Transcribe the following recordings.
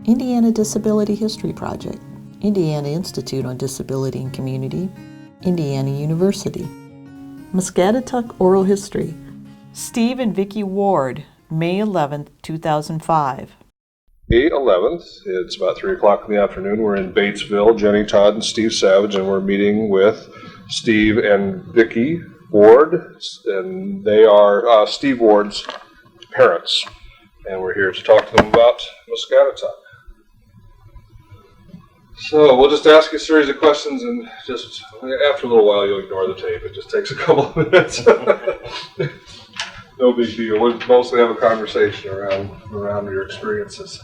Indiana Disability History Project, Indiana Institute on Disability and Community, Indiana University. Muscatatuck Oral History, Steve and Vickie Ward, May 11th, 2005. May 11th, it's about 3 o'clock in the afternoon. We're in Batesville, Jenny Todd and Steve Savage, and we're meeting with Steve and Vickie Ward, and they are Steve Ward's parents, and we're here to talk to them about Muscatatuck. So we'll just ask you a series of questions, and just after a little while you'll ignore the tape. It just takes a couple of minutes. No big deal. We'll mostly have a conversation around your experiences.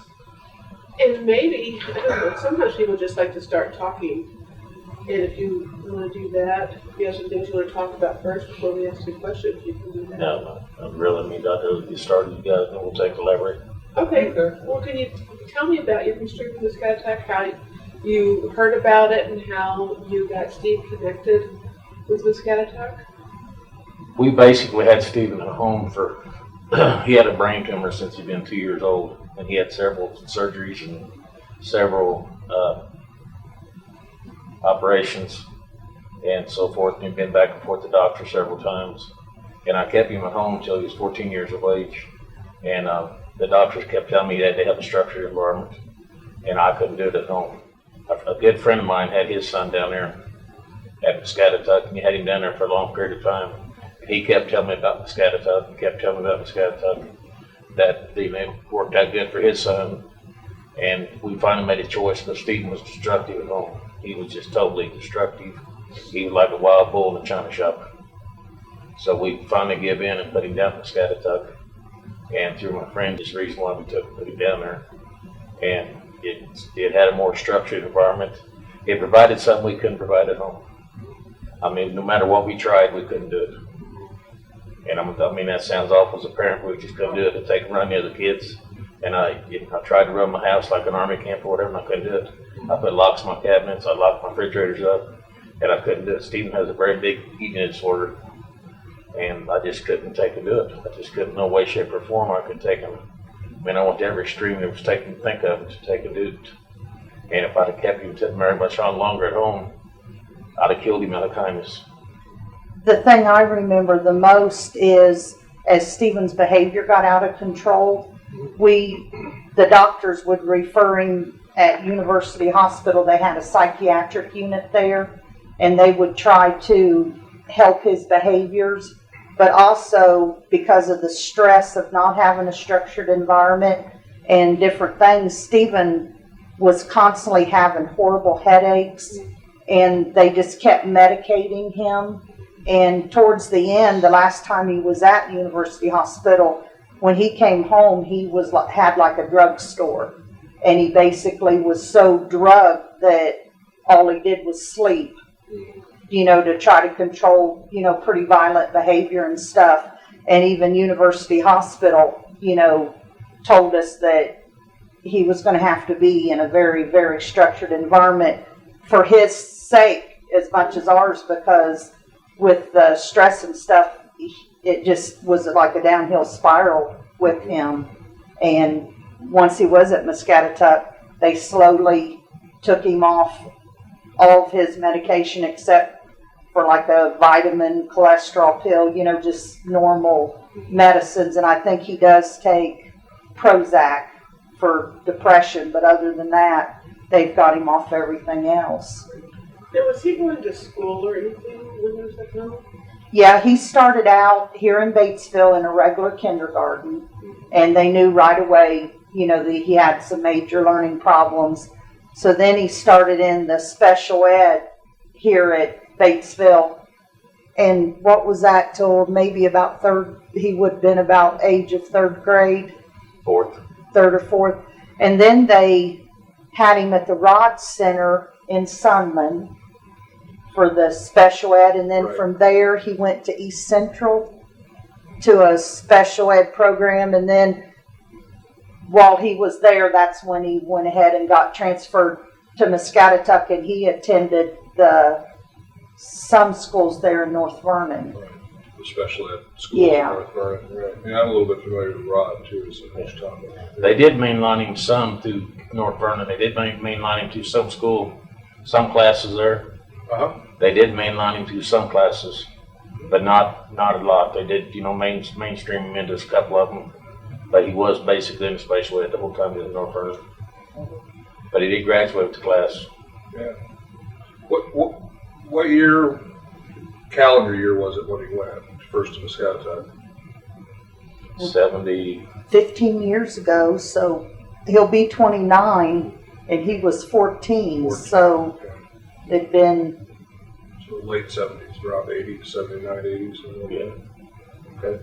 And maybe, I don't know, sometimes people just like to start talking. And if you want to do that, if you have some things you want to talk about first before we ask you questions, you can do that. No, really, I'll get started, you guys, and we'll take the elaborate. Okay. Well, can you tell me about your history with Muscatatuck, how you heard about it and how you got Steve connected with Muscatatuck? We basically had Steve in a home for, he had a brain tumor since he'd been 2 years old, and he had several surgeries and several operations and so forth, and he'd been back and forth to the doctor several times. And I kept him at home until he was 14 years of age, and the doctors kept telling me that they have a structured environment, and I couldn't do it at home. A good friend of mine had his son down there at Muscatatuck, and he had him down there for a long period of time. He kept telling me about Muscatatuck and kept telling me about Muscatatuck, that it worked out good for his son. And we finally made a choice because Stephen was destructive at home. He was just totally destructive. He was like a wild bull in a china shop. So we finally gave in and put him down at Muscatatuck. And through my friend, this reason why we put him down there. And it had a more structured environment. It provided something we couldn't provide at home. I mean, no matter what we tried, we couldn't do it. And I mean, that sounds awful as a parent, we just couldn't do it to take and run the other kids. And I tried to run my house like an army camp or whatever, and I couldn't do it. I put locks in my cabinets, I locked my refrigerators up, and I couldn't do it. Stephen has a very big eating disorder, and I just couldn't take and do it. I just couldn't, no way, shape, or form I could take him. I mean, I went to every extreme there was taken to think of to take and do it. And if I'd have kept him very much on longer at home, I'd have killed him out of kindness. The thing I remember the most is as Stephen's behavior got out of control, the doctors would refer him at University Hospital. They had a psychiatric unit there, and they would try to help his behaviors. But also because of the stress of not having a structured environment and different things, Stephen was constantly having horrible headaches, and they just kept medicating him. And towards the end, the last time he was at University Hospital, when he came home, he had like a drugstore, and he basically was so drugged that all he did was sleep, to try to control, pretty violent behavior and stuff. And even University Hospital, told us that he was going to have to be in a very, very structured environment for his sake as much as ours, because with the stress and stuff, it just was like a downhill spiral with him. And once he was at Muscatatuck, they slowly took him off all of his medication except for like a vitamin cholesterol pill, just normal medicines. And I think he does take Prozac for depression, but other than that, they've got him off everything else. Now, was he going to school or anything when he was at home? Yeah, he started out here in Batesville in a regular kindergarten, and they knew right away, that he had some major learning problems. So then he started in the special ed here at Batesville. And what was that till maybe about he would have been about age of third grade? Third or fourth. And then they had him at the Rod Center in Sunland for the special ed, and then from there he went to East Central to a special ed program, and then while he was there, that's when he went ahead and got transferred to Muscatatuck, and he attended some schools there in North Vernon. especially at schools in Yeah. North Vernon. Right. Yeah, I'm a little bit familiar with Rod too, so much talking about. They did mainline him some through North Vernon. They did mainline him to some school, some classes there. They did mainline him to some classes, but not a lot. They did, mainstream him into a couple of them. But he was basically in a special ed the whole time he was in North Vernon. But he did graduate with the class. Yeah. What year, calendar year was it when he went first to Muscatatuck? 70. 15 years ago, so he'll be 29, and he was 14, so it'd been... So late 70s, around 80, 79, 80s. Yeah. Okay.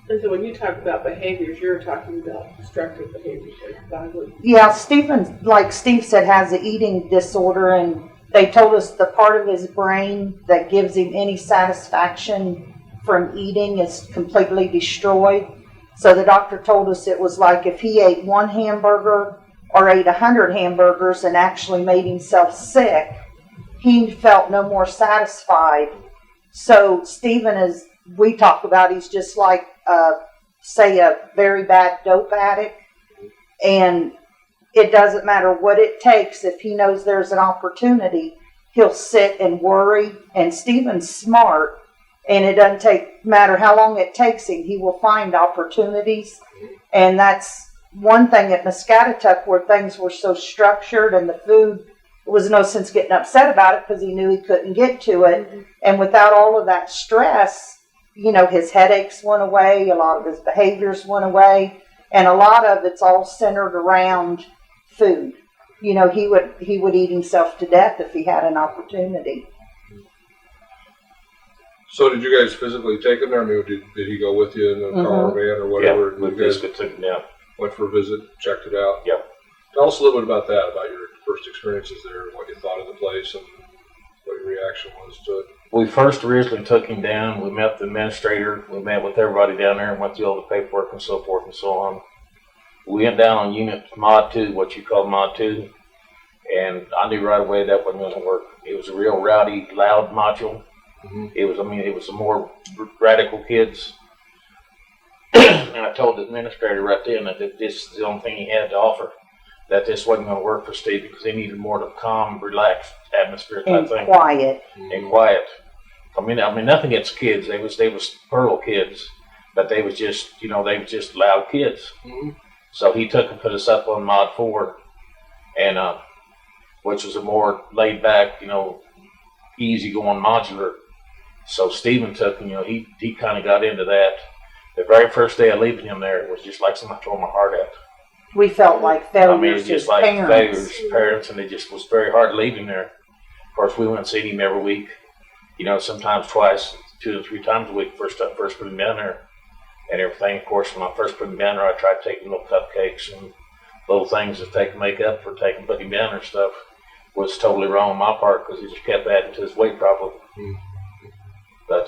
And so when you talk about behaviors, you're talking about destructive behaviors, like violence. Yeah, Stephen, like Steve said, has an eating disorder, and they told us the part of his brain that gives him any satisfaction from eating is completely destroyed. So the doctor told us it was like if he ate one hamburger or ate 100 hamburgers and actually made himself sick, he felt no more satisfied. So Stephen is, we talk about, he's just like, say, a very bad dope addict. And it doesn't matter what it takes. If he knows there's an opportunity, he'll sit and worry. And Stephen's smart. And it doesn't matter how long it takes him, he will find opportunities. And that's one thing at Muscatatuck, where things were so structured and the food, there was no sense getting upset about it because he knew he couldn't get to it. Mm-hmm. And without all of that stress, his headaches went away, a lot of his behaviors went away, and a lot of it's all centered around food. He would eat himself to death if he had an opportunity. So did you guys physically take him there? I mean, did he go with you in the car or van or whatever? Yeah, we physically took him down. Went for a visit, checked it out? Yep. Tell us a little bit about that, about your first experiences there, what you thought of the place, and what your reaction was to it. We first originally took him down. We met the administrator. We met with everybody down there and went through all the paperwork and so forth and so on. We went down on unit Mod 2, what you call Mod 2, and I knew right away that wasn't going to work. It was a real rowdy, loud module. Mm-hmm. It was some more radical kids. And I told the administrator right then that this is the only thing he had to offer, that this wasn't going to work for Steve because he needed more of a calm, relaxed atmosphere type thing. And quiet. I mean, nothing against kids. They was pearl kids, but they was just, they was just loud kids. Mm-hmm. So he took and put us up on Mod 4, and which was a more laid back, easy going modular. So Stephen took, he kind of got into that. The very first day of leaving him there, it was just like somebody tore my heart out. We felt like failures. I mean, it was just like failures, parents, and it just was very hard leaving there. Of course, we went and seen him every week, sometimes twice, 2 or 3 times a week, first put him down there and everything. Of course, when I first put him down there, I tried to take him little cupcakes and little things to take makeup for put him down there and stuff. Was totally wrong on my part because he just kept adding to his weight problem. Mm-hmm. But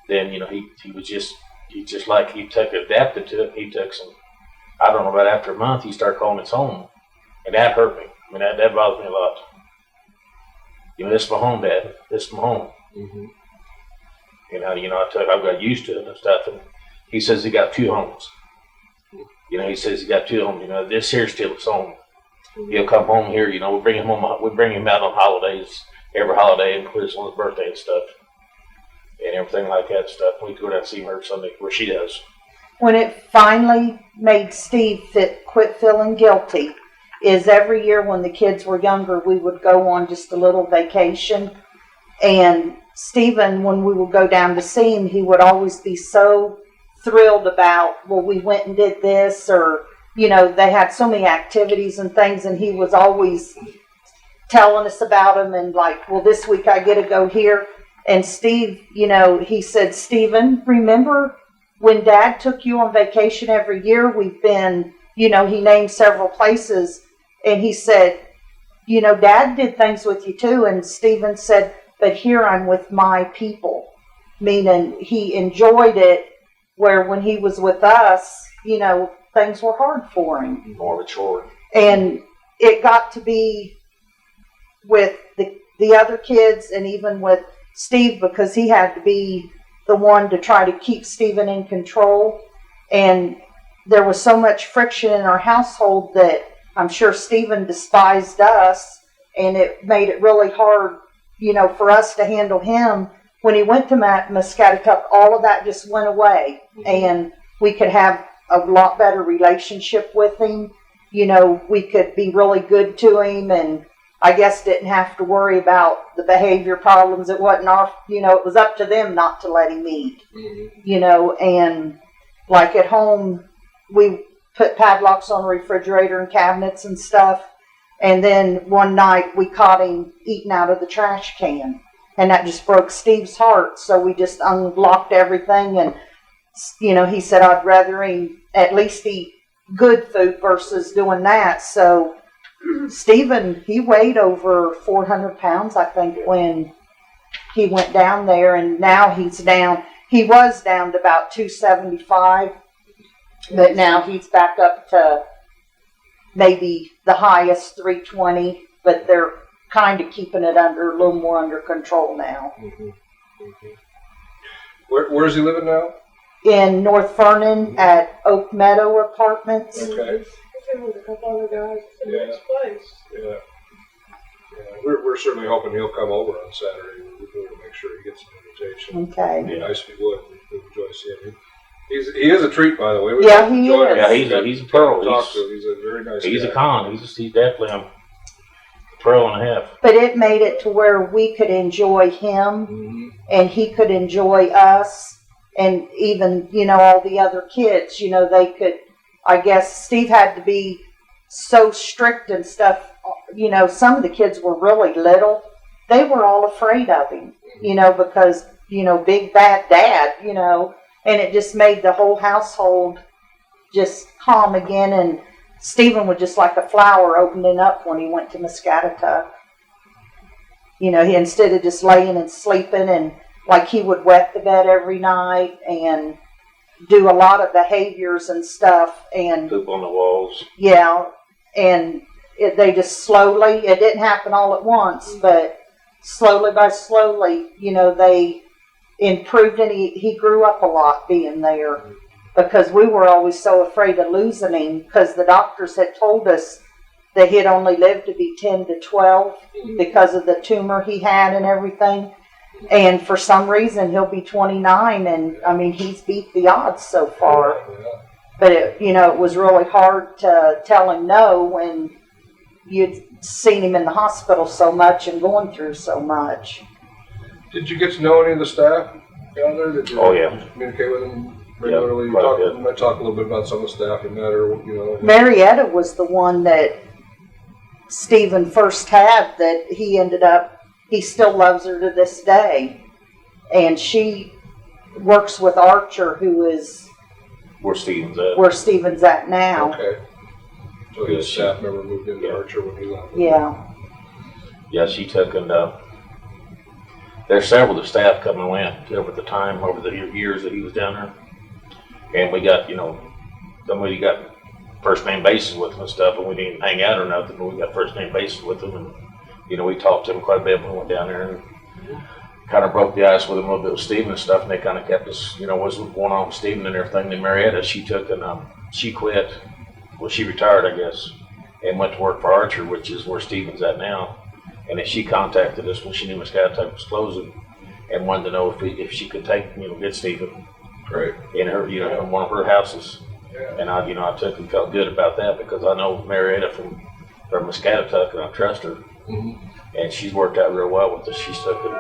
then, he adapted to it. He took some, I don't know, about after a month, he started calling his home. And that hurt me. I mean, that bothers me a lot. This is my home, Dad. This is my home. Mm-hmm. I got used to it and stuff. And he says he got 2 homes. He says he got 2 homes. This here's still his home. He'll come home here. We bring him home. We bring him out on holidays, every holiday, including on his birthday and stuff, and everything like that stuff. We go down and see her Sunday, where she does. When it finally made Steve quit feeling guilty, is every year when the kids were younger, we would go on just a little vacation, and Stephen, when we would go down to see him, he would always be so thrilled about, well, we went and did this, or they had so many activities and things, and he was always telling us about them and like, well, this week I get to go here. And Steve, he said, Stephen, remember when Dad took you on vacation every year? We've been, he named several places, and he said, Dad did things with you too. And Stephen said, but here I'm with my people, meaning he enjoyed it, where when he was with us, things were hard for him. More of a chore. And it got to be with the other kids, and even with Steve because he had to be the one to try to keep Stephen in control. And there was so much friction in our household that I'm sure Stephen despised us, and it made it really hard, for us to handle him. When he went to Muscatatuck, all of that just went away, and we could have a lot better relationship with him. We could be really good to him, and I guess didn't have to worry about the behavior problems. It wasn't our, it was up to them not to let him eat, and like at home, we put padlocks on the refrigerator and cabinets and stuff. And then one night we caught him eating out of the trash can. And that just broke Steve's heart. So we just unlocked everything. And, he said, I'd rather him at least eat good food versus doing that. So Stephen, he weighed over 400 pounds, I think, when he went down there. And now he was down to about 275. But now he's back up to maybe the highest 320, but they're kind of keeping it a little more under control now. Mm-hmm. Mm-hmm. Where is he living now? In North Vernon at Oak Meadow Apartments. Okay. He's in with a couple other guys. It's a nice place. Yeah. We're certainly hoping he'll come over on Saturday. We're going to make sure he gets an invitation. Okay. It'd be nice if he would. We'd enjoy seeing him. He is a treat, by the way. Yeah, he is. Yeah, he's a pearl. He's a very nice guy. He's a con. He's definitely a pearl and a half. But it made it to where we could enjoy him, and he could enjoy us, and even, all the other kids, they could, I guess Steve had to be so strict and stuff. Some of the kids were really little. They were all afraid of him, because, big bad dad, and it just made the whole household just calm again. And Stephen was just like a flower opening up when he went to Muscatatuck. He instead of just laying and sleeping, and like he would wet the bed every night and do a lot of behaviors and stuff. And poop on the walls. Yeah, and they just slowly, it didn't happen all at once, but slowly by slowly, they improved, and he grew up a lot being there, because we were always so afraid of losing him, because the doctors had told us that he'd only live to be 10 to 12 because of the tumor he had and everything. And for some reason, he'll be 29, and he's beat the odds so far. But it was really hard to tell him no when you'd seen him in the hospital so much and going through so much. Did you get to know any of the staff down there? Did you communicate with them regularly? Yeah, you might talk a little bit about some of the staff you met, or Marietta was the one that Stephen first had, that he still loves her to this day. And she works with Archer, who is Where Stephen's at now. Okay. So his staff member moved into Archer when he left. Yeah. Yeah, she took, and there's several of the staff come and went over the years that he was down there. And we got, somebody got first name basis with them and stuff, and we didn't hang out or nothing, but we got first name basis with them, and we talked to them quite a bit when we went down there, and kind of broke the ice with them a little bit with Stephen and stuff, and they kind of kept us, what's going on with Stephen and everything. Then Marietta, she took and she quit. Well, she retired, I guess, and went to work for Archer, which is where Stephen's at now. And then she contacted us when she knew Muscatatuck was closing, and wanted to know if she could take, get Stephen in her, in one of her houses. Yeah. And I took and felt good about that, because I know Marietta from Muscatatuck, and I trust her. And she's worked out real well with us. She's took it.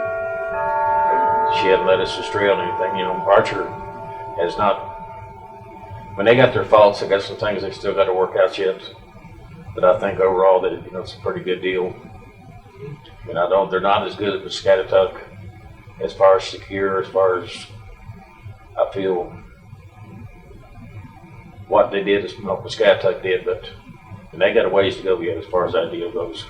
She hadn't led us astray on anything. Archer has not. When they got their faults, they got some things they still got to work out yet. But I think overall that it's a pretty good deal. And they're not as good at Muscatatuck as far as secure, as far as I feel what they did, as Muscatatuck did, and they got a ways to go yet as far as that deal goes.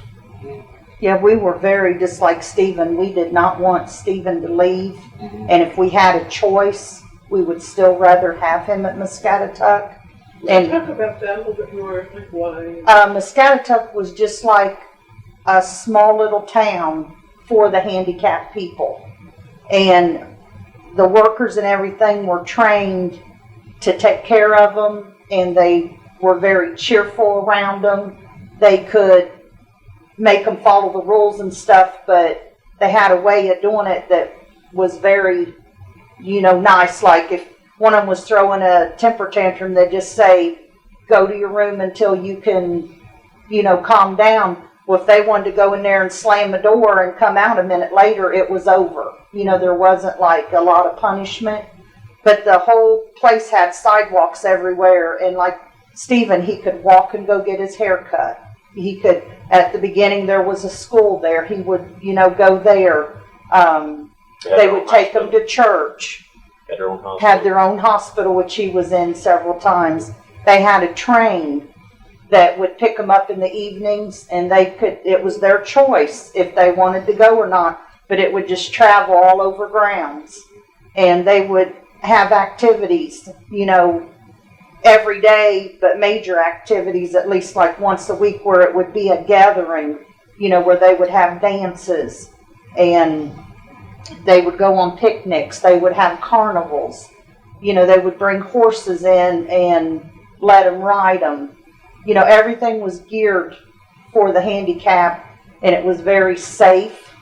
Yeah, we were very, just like Stephen, we did not want Stephen to leave. And if we had a choice, we would still rather have him at Muscatatuck. And talk about that a little bit more, like why. Muscatatuck was just like a small little town for the handicapped people. and the workers and everything were trained to take care of them, and they were very cheerful around them. They could make them follow the rules and stuff, but they had a way of doing it that was very, nice. Like if one of them was throwing a temper tantrum, they'd just say, go to your room until you can, calm down. Well, if they wanted to go in there and slam the door and come out a minute later, it was over. There wasn't like a lot of punishment, but the whole place had sidewalks everywhere. And like Stephen, he could walk and go get his hair cut. He could, at the beginning, there was a school there. He would, go there. They would take him to church. Had their own hospital, which he was in several times. They had a train that would pick them up in the evenings, and it was their choice if they wanted to go or not, but it would just travel all over grounds. And they would have activities, every day, but major activities at least like once a week, where it would be a gathering, where they would have dances, and they would go on picnics. They would have carnivals. They would bring horses in and let them ride them. Everything was geared for the handicap, and it was very safe.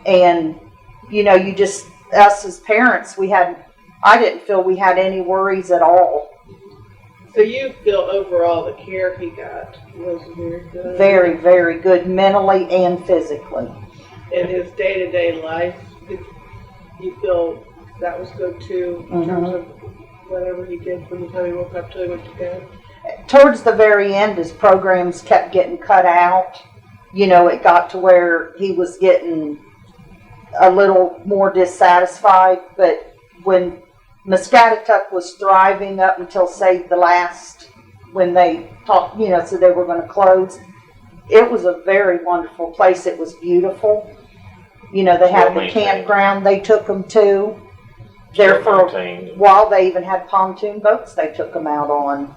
And, us as parents, I didn't feel we had any worries at all. So you feel overall the care he got was very good? Very, very good, mentally and physically. In his day-to-day life, did you feel that was good too, in terms of whatever he did from the time he woke up till he went to bed? Towards the very end, his programs kept getting cut out. It got to where he was getting a little more dissatisfied, but when Muscatatuck was thriving up until, say, when they talked, so they were going to close. It was a very wonderful place. It was beautiful. They had the campground they took them to. There for a while, they even had pontoon boats they took them out on.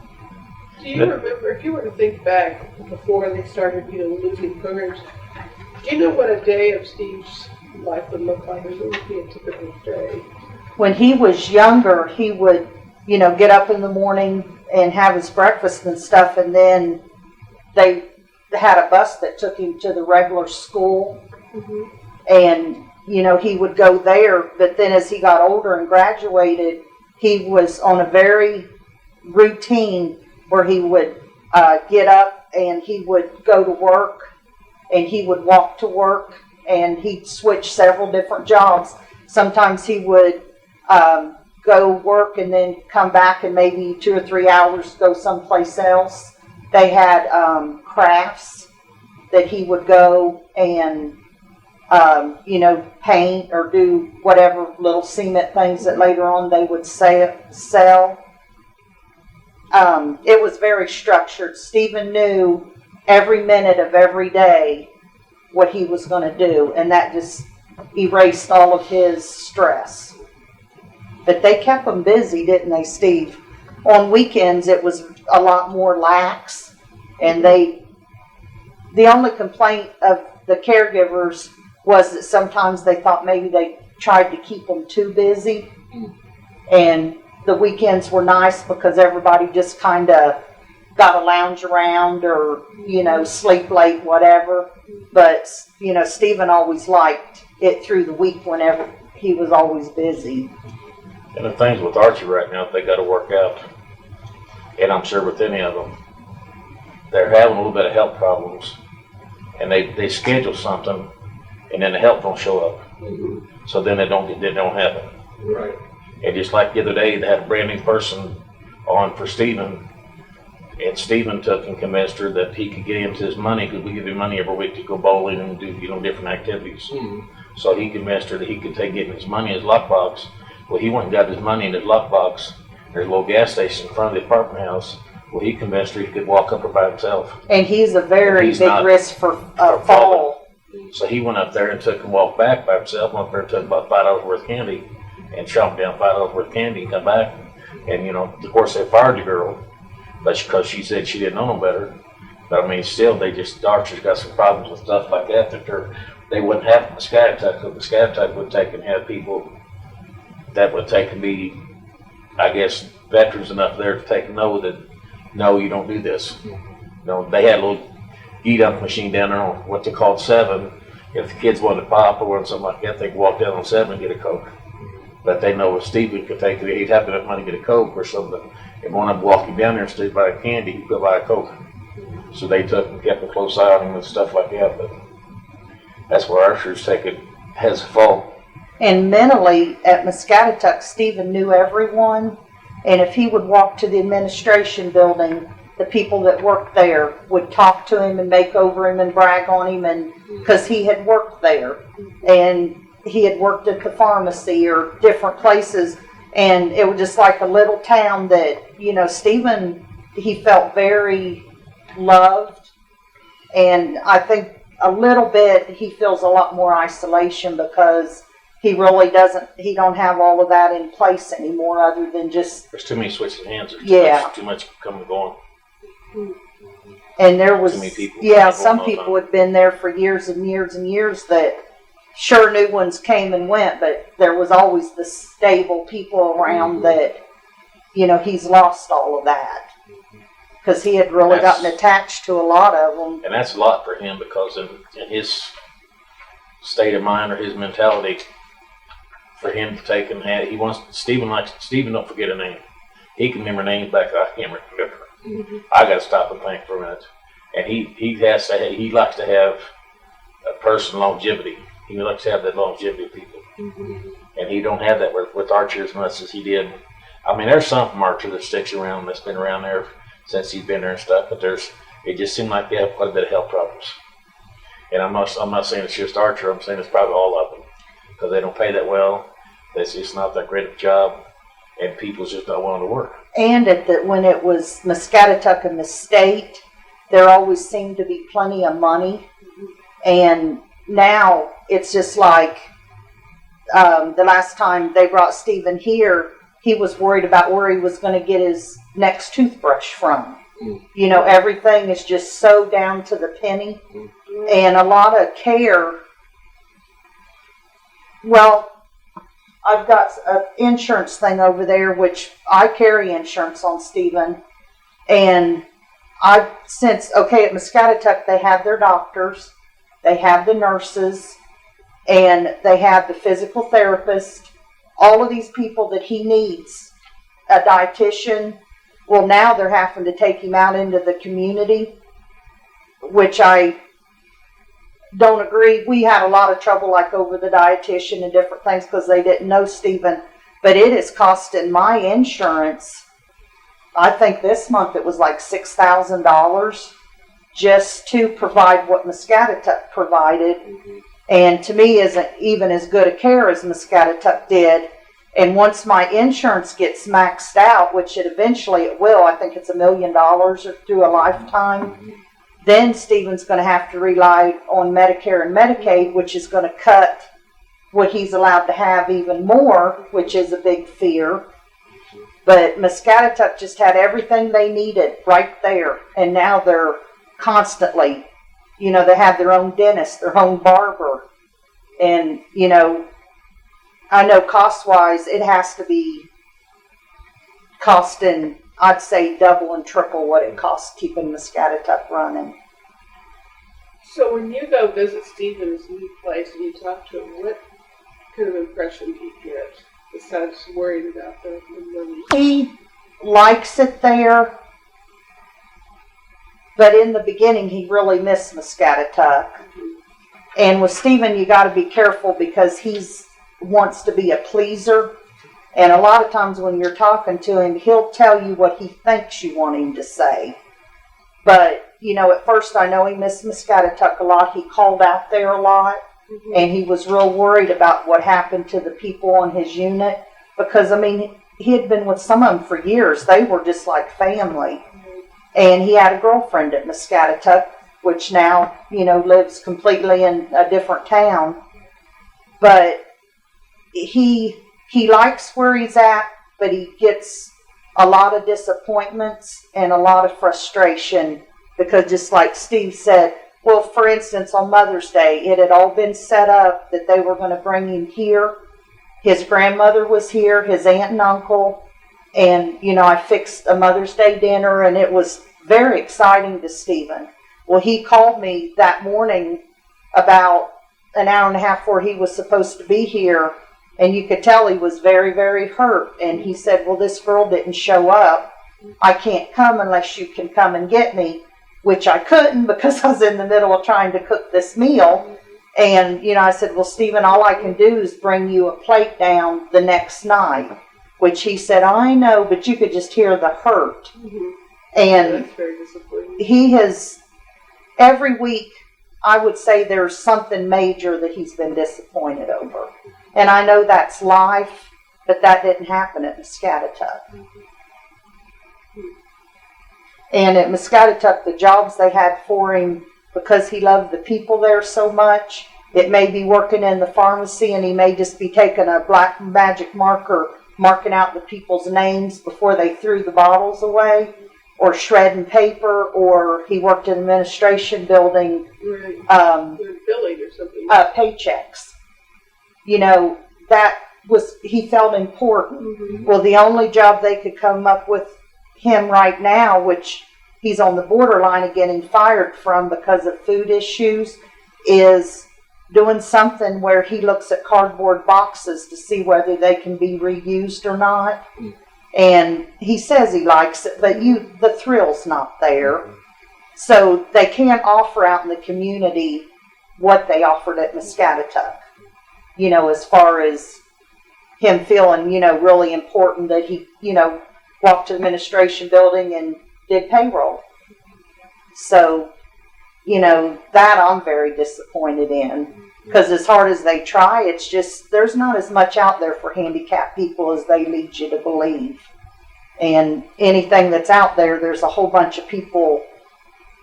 Do you remember, if you were to think back before they started, losing programs, do you know what a day of Steve's life would look like? What would be a typical day? When he was younger, he would, get up in the morning and have his breakfast and stuff, and then they had a bus that took him to the regular school, and, he would go there. But then as he got older and graduated, he was on a very routine where he would get up and he would go to work, and he would walk to work, and he'd switch several different jobs. Sometimes he would go work and then come back and maybe 2 or 3 hours go someplace else. They had crafts that he would go and, paint or do whatever little cement things that later on they would sell. It was very structured. Stephen knew every minute of every day what he was going to do, and that just erased all of his stress. But they kept them busy, didn't they, Steve? On weekends, it was a lot more lax, and the only complaint of the caregivers was that sometimes they thought maybe they tried to keep them too busy, and the weekends were nice because everybody just kind of got to lounge around or, sleep late, whatever. But, Stephen always liked it through the week whenever he was always busy. And the things with Archie right now, they got to work out. And I'm sure with any of them, they're having a little bit of health problems. And they schedule something, and then the help don't show up. So then they don't happen. Right. And just like the other day, they had a brand new person on for Stephen, and Stephen took and convinced her that he could get into his money, because we give him money every week to go bowling and do different activities. So he convinced her that he could get his money in his lockbox. Well, he went and got his money in his lockbox. There's a little gas station in front of the apartment house. Well, he convinced her he could walk up there by himself. And he's a very big risk for fall. So he went up there and took and walked back by himself. Went up there and took about $5 worth of candy and chomped down $5 worth of candy and come back. And, of course, they fired the girl because she said she didn't know no better. But, still, the Archer's got some problems with stuff like that they're they wouldn't have Muscatatuck, but Muscatatuck would take and have people that would take and be, I guess, veterans enough there to take know that, no, you don't do this. You know, they had a little eat-up machine down there on what they called 7. If the kids wanted to pop or something like that, they could walk down on 7 and get a Coke. But they know if Stephen could take it, he'd have enough money to get a Coke or something. And one of them walk him down there instead of buy a candy, he could buy a Coke. So they took and kept a close eye on him and stuff like that. But that's where our shirts take it has a fault. And mentally, at Muscatatuck, Stephen knew everyone. And if he would walk to the administration building, the people that worked there would talk to him and make over him and brag on him, and because he had worked there and he had worked at the pharmacy or different places, and it was just like a little town that, you know, Stephen, he felt very loved. And I think a little bit he feels a lot more isolation because he really he don't have all of that in place anymore, other than just, There's too many switching hands. There's Yeah. too much coming and going. and there was, Too many people yeah, going some on people now. had been there for years and years and years that sure new ones came and went, but there was always the stable people around that, you know, he's lost all of that. Because he had really That's- gotten attached to a lot of them. And that's a lot for him because in his state of mind or his mentality, for him to take and have, he wants, Stephen don't forget a name. He can remember names back I can't remember. I got to stop and think for a minute. And he likes to have a person longevity. He likes to have that longevity of people. And he don't have that with Archer as much as he did. I mean, there's some from Archer that sticks around, that's been around there since he's been there and stuff, but it just seemed like they have quite a bit of health problems. And I'm not saying it's just Archer, I'm saying it's probably all of them. Because they don't pay that well, it's just not that great of a job, and people's just not willing to work. And when it was Muscatatuck and the state, there always seemed to be plenty of money. And now it's just like the last time they brought Stephen here, he was worried about where he was going to get his next toothbrush from. You know, everything is just so down to the penny. And a lot of care. Well, I've got an insurance thing over there, which I carry insurance on Stephen. And at Muscatatuck, they have their doctors, they have the nurses, and they have the physical therapist, all of these people that he needs, a dietitian. Well, now they're having to take him out into the community, which I don't agree. We had a lot of trouble like over the dietitian and different things because they didn't know Stephen. But it is costing my insurance, I think this month it was like $6,000 just to provide what Muscatatuck provided. And to me isn't even as good a care as Muscatatuck did. And once my insurance gets maxed out, which it will, I think it's $1 million through a lifetime, then Stephen's going to have to rely on Medicare and Medicaid, which is going to cut what he's allowed to have even more, which is a big fear. But Muscatatuck just had everything they needed right there. And now they're constantly, you know, they have their own dentist, their own barber. And, you know, I know cost-wise, it has to be costing, I'd say, double and triple what it costs keeping Muscatatuck running. So when you go visit Stephen's new place and you talk to him, what kind of impression do you get besides worried about the money? He likes it there, but in the beginning he really missed Muscatatuck. And with Stephen, you got to be careful because wants to be a pleaser. And a lot of times when you're talking to him, he'll tell you what he thinks you want him to say. But, you know, at first I know he missed Muscatatuck a lot. He called out there a lot. And he was real worried about what happened to the people on his unit. Because, I mean, he had been with some of them for years. They were just like family. And he had a girlfriend at Muscatatuck, which now, you know, lives completely in a different town. But he likes where he's at, but he gets a lot of disappointments and a lot of frustration because just like Steve said, Well, for instance, on Mother's Day, it had all been set up that they were going to bring him here. His grandmother was here, his aunt and uncle, and, you know, I fixed a Mother's Day dinner, and it was very exciting to Stephen. Well, he called me that morning about an hour and a half before he was supposed to be here, and you could tell he was very, very hurt. And he said, well, this girl didn't show up. I can't come unless you can come and get me, which I couldn't because I was in the middle of trying to cook this meal. And, you know, I said, well, Stephen, all I can do is bring you a plate down the next night, which he said, I know, but you could just hear the hurt. And That's very disappointing. he has, every week, I would say there's something major that he's been disappointed over. And I know that's life, but that didn't happen at Muscatatuck. And at Muscatatuck, the jobs they had for him, because he loved the people there so much, it may be working in the pharmacy and he may just be taking a black magic marker, marking out the people's names before they threw the bottles away, or shredding paper, or he worked in an administration building, Right. They're billing or something. paychecks. You know, that was, he felt important. Mm-hmm. Well, the only job they could come up with him right now, which he's on the borderline of getting fired from because of food issues, is doing something where he looks at cardboard boxes to see whether they can be reused or not. And he says he likes it, but the thrill's not there. So they can't offer out in the community what they offered at Muscatatuck. You know, as far as him feeling, you know, really important that he, you know, walked to the administration building and did payroll. So, you know, that I'm very disappointed in. Because as hard as they try, it's just, there's not as much out there for handicapped people as they lead you to believe. And anything that's out there, there's a whole bunch of people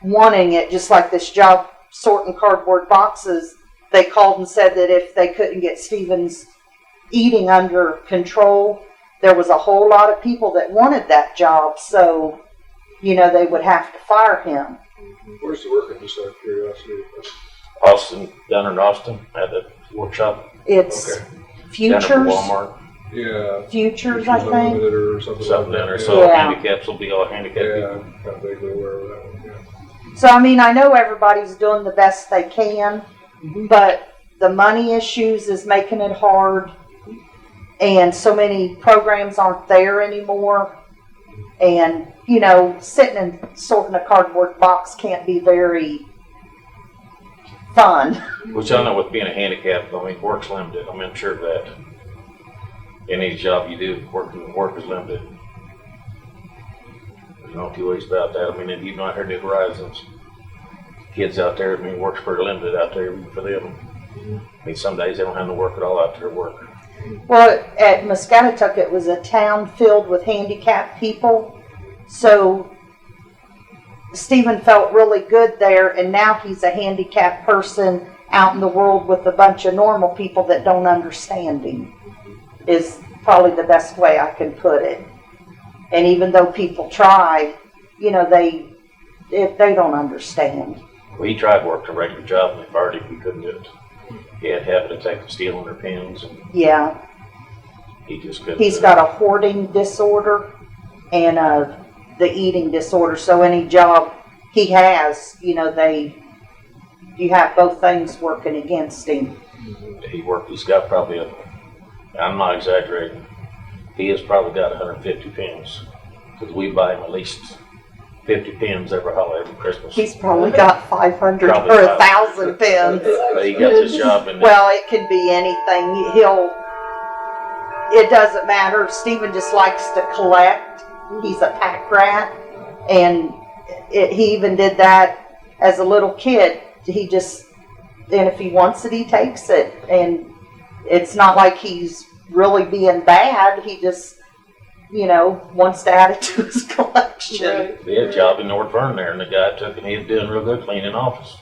wanting it, just like this job sorting cardboard boxes. They called and said that if they couldn't get Stephen's eating under control, there was a whole lot of people that wanted that job, so, you know, they would have to fire him. Where's he working, just out of curiosity? Austin, down in Austin, at the workshop. It's Okay. Down at Futures, Walmart, Yeah. Futures, I think. Unlimited or something something like down there. that. So Yeah. handicaps will be all handicapped Yeah, people. kind of vaguely aware of that one, yeah. So, I mean, I know everybody's doing the best they can, but the money issues is making it hard. And so many programs aren't there anymore. And, you know, sitting and sorting a cardboard box can't be very fun. Which I know with being a handicap, I mean, work's limited. I mean, I'm sure of that. Any job you do, work is limited. There's no two ways about that. I mean, even out here at New Horizons, kids out there, I mean, work's pretty limited out there even for them. I mean, some days they don't have no work at all out there at work. Well, at Muscatatuck, it was a town filled with handicapped people. So Stephen felt really good there, and now he's a handicapped person out in the world with a bunch of normal people that don't understand him, is probably the best way I can put it. And even though people try, you know, they don't understand. Well, he tried working a regular job and they fired him. He couldn't do it. He had habit of taking stealing their pens, and Yeah. he just couldn't. He's do got a hoarding disorder and the eating disorder. So any job he has, you know, you have both things working against him. it. He's got probably I'm not exaggerating, he has probably got 150 pens. Because we buy him at least 50 pens every Christmas. He's probably got 500 Probably or 1,000 pins. He got this job in Well, it can be anything. It doesn't matter. Stephen just likes to collect. He's a pack rat. And he even did that as a little kid. And if he wants it, he takes it. And it's not like he's really being bad. He just, you know, wants to add it to his collection. Right. He had a job in North Vernon there, and the guy took and he was doing real good cleaning office.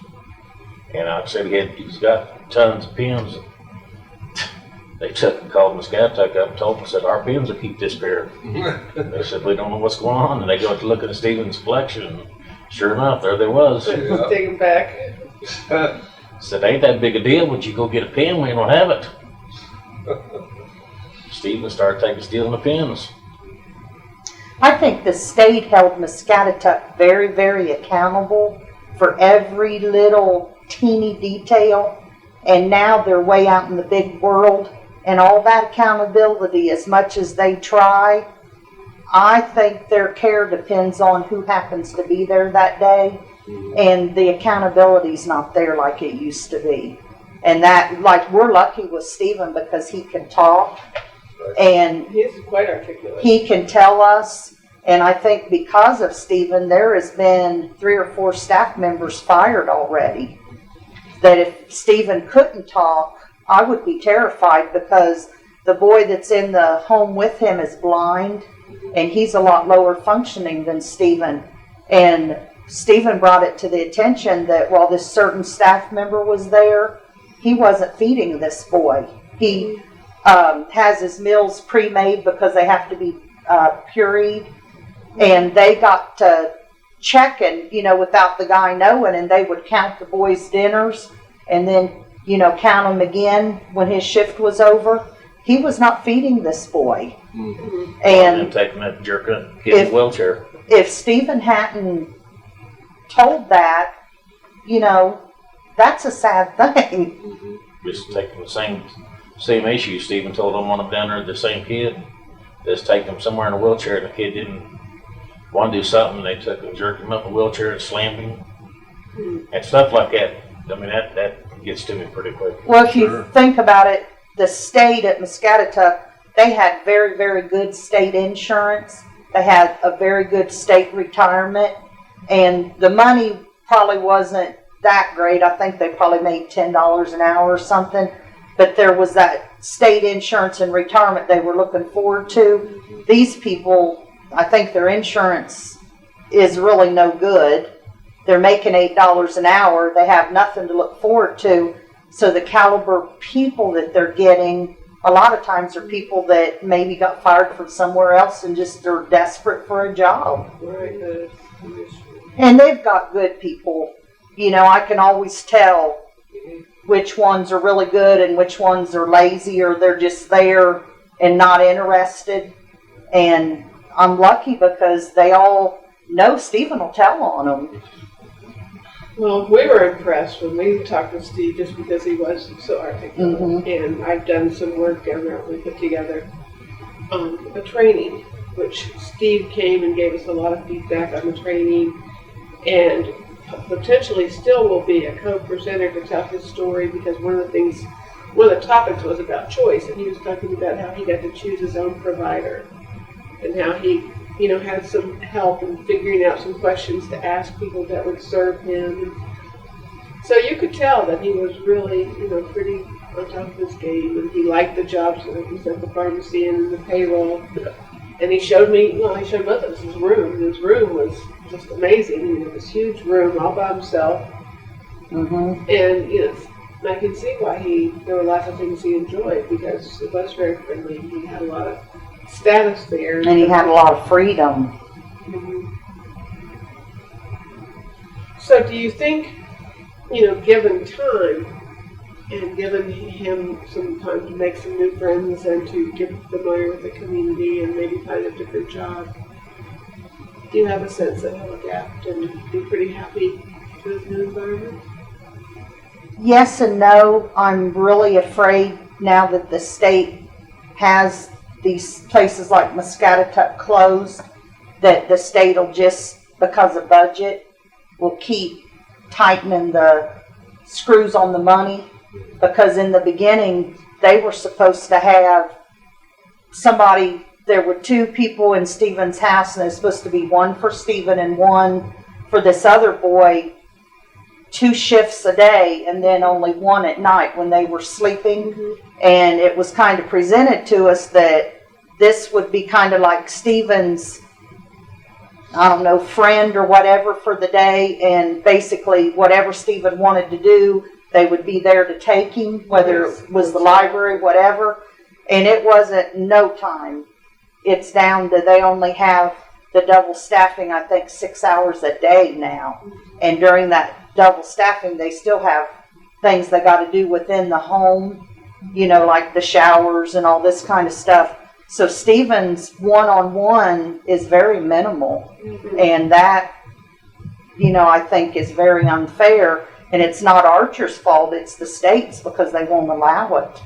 And like I said, he's got tons of pens. They took and called Muscatatuck up and told him, said, our pens will keep disappearing. They said, we don't know what's going on. And they go to look at Stephen's collection. Sure enough, there they was. Yeah. Take him back. Said, ain't that big a deal, but you go get a pen, we don't have it. Stephen started stealing the pens. I think the state held Muscatatuck very, very accountable for every little teeny detail. And now they're way out in the big world. And all that accountability, as much as they try, I think their care depends on who happens to be there that day. And the accountability's not there like it used to be. And that, like, we're lucky with Stephen because he can talk. And He's quite articulate. he can tell us, and I think because of Stephen, there has been 3 or 4 staff members fired already. That if Stephen couldn't talk, I would be terrified because the boy that's in the home with him is blind, and he's a lot lower functioning than Stephen. And Stephen brought it to the attention that while this certain staff member was there, he wasn't feeding this boy. He has his meals pre-made because they have to be pureed, and they got to checking, without the guy knowing, and they would count the boys' dinners and then, count them again when his shift was over. He was not feeding this boy. And And taking that jerk kid in a wheelchair. if Stephen hadn't told that, that's a sad thing. Just taking the same issue. Stephen told them on them down there, the same kid. Just take him somewhere in a wheelchair, and the kid didn't want to do something. They took and jerked him up in a wheelchair and slammed him. And stuff like that. I mean, that gets to me pretty quick. Well, if you think about it, the state at Muscatatuck, they had very, very good state insurance. They had a very good state retirement. And the money probably wasn't that great. I think they probably made $10 an hour or something. But there was that state insurance and retirement they were looking forward to. These people, I think their insurance is really no good. They're making $8 an hour. They have nothing to look forward to. So the caliber of people that they're getting, a lot of times are people that maybe got fired from somewhere else and just are desperate for a job. Right. And they've got good people. I can always tell which ones are really good and which ones are lazy or they're just there and not interested. And I'm lucky because they all know Stephen will tell on them. Well, we were impressed when we talked with Steve just because he was so articulate. And I've done some work down there. We put together a training, which Steve came and gave us a lot of feedback on the training, and potentially still will be a co-presenter to tell his story, because one of the topics was about choice, and he was talking about how he got to choose his own provider and how he had some help in figuring out some questions to ask people that would serve him. So you could tell that he was really, pretty on top of his game, and he liked the jobs that he was at the pharmacy and the payroll. And he showed both of us his room. His room was just amazing. This huge room all by himself. And, I can see why there were lots of things he enjoyed, because it was very friendly. He had a lot of status there. And he had a lot of freedom. So do you think, given time and given him some time to make some new friends and to get familiar with the community and maybe find a different job, do you have a sense that he'll adapt and be pretty happy to his new environment? Yes and no. I'm really afraid now that the state has these places like Muscatatuck closed, that the state will just, because of budget, will keep tightening the screws on the money. Because in the beginning, they were supposed to have somebody, there were 2 people in Stephen's house, and there's supposed to be one for Stephen and one for this other boy, 2 shifts a day, and then only one at night when they were sleeping. And it was kind of presented to us that this would be kind of like Stephen's, friend or whatever for the day, and basically whatever Stephen wanted to do, they would be there to take him, whether it was the library, whatever. And it wasn't no time. It's down to they only have the double staffing, I think 6 hours a day now. And during that double staffing, they still have things they got to do within the home, you know, like the showers and all this kind of stuff. So Stephen's one-on-one is very minimal. And that, you know, I think is very unfair. And it's not Archer's fault, it's the state's, because they won't allow it.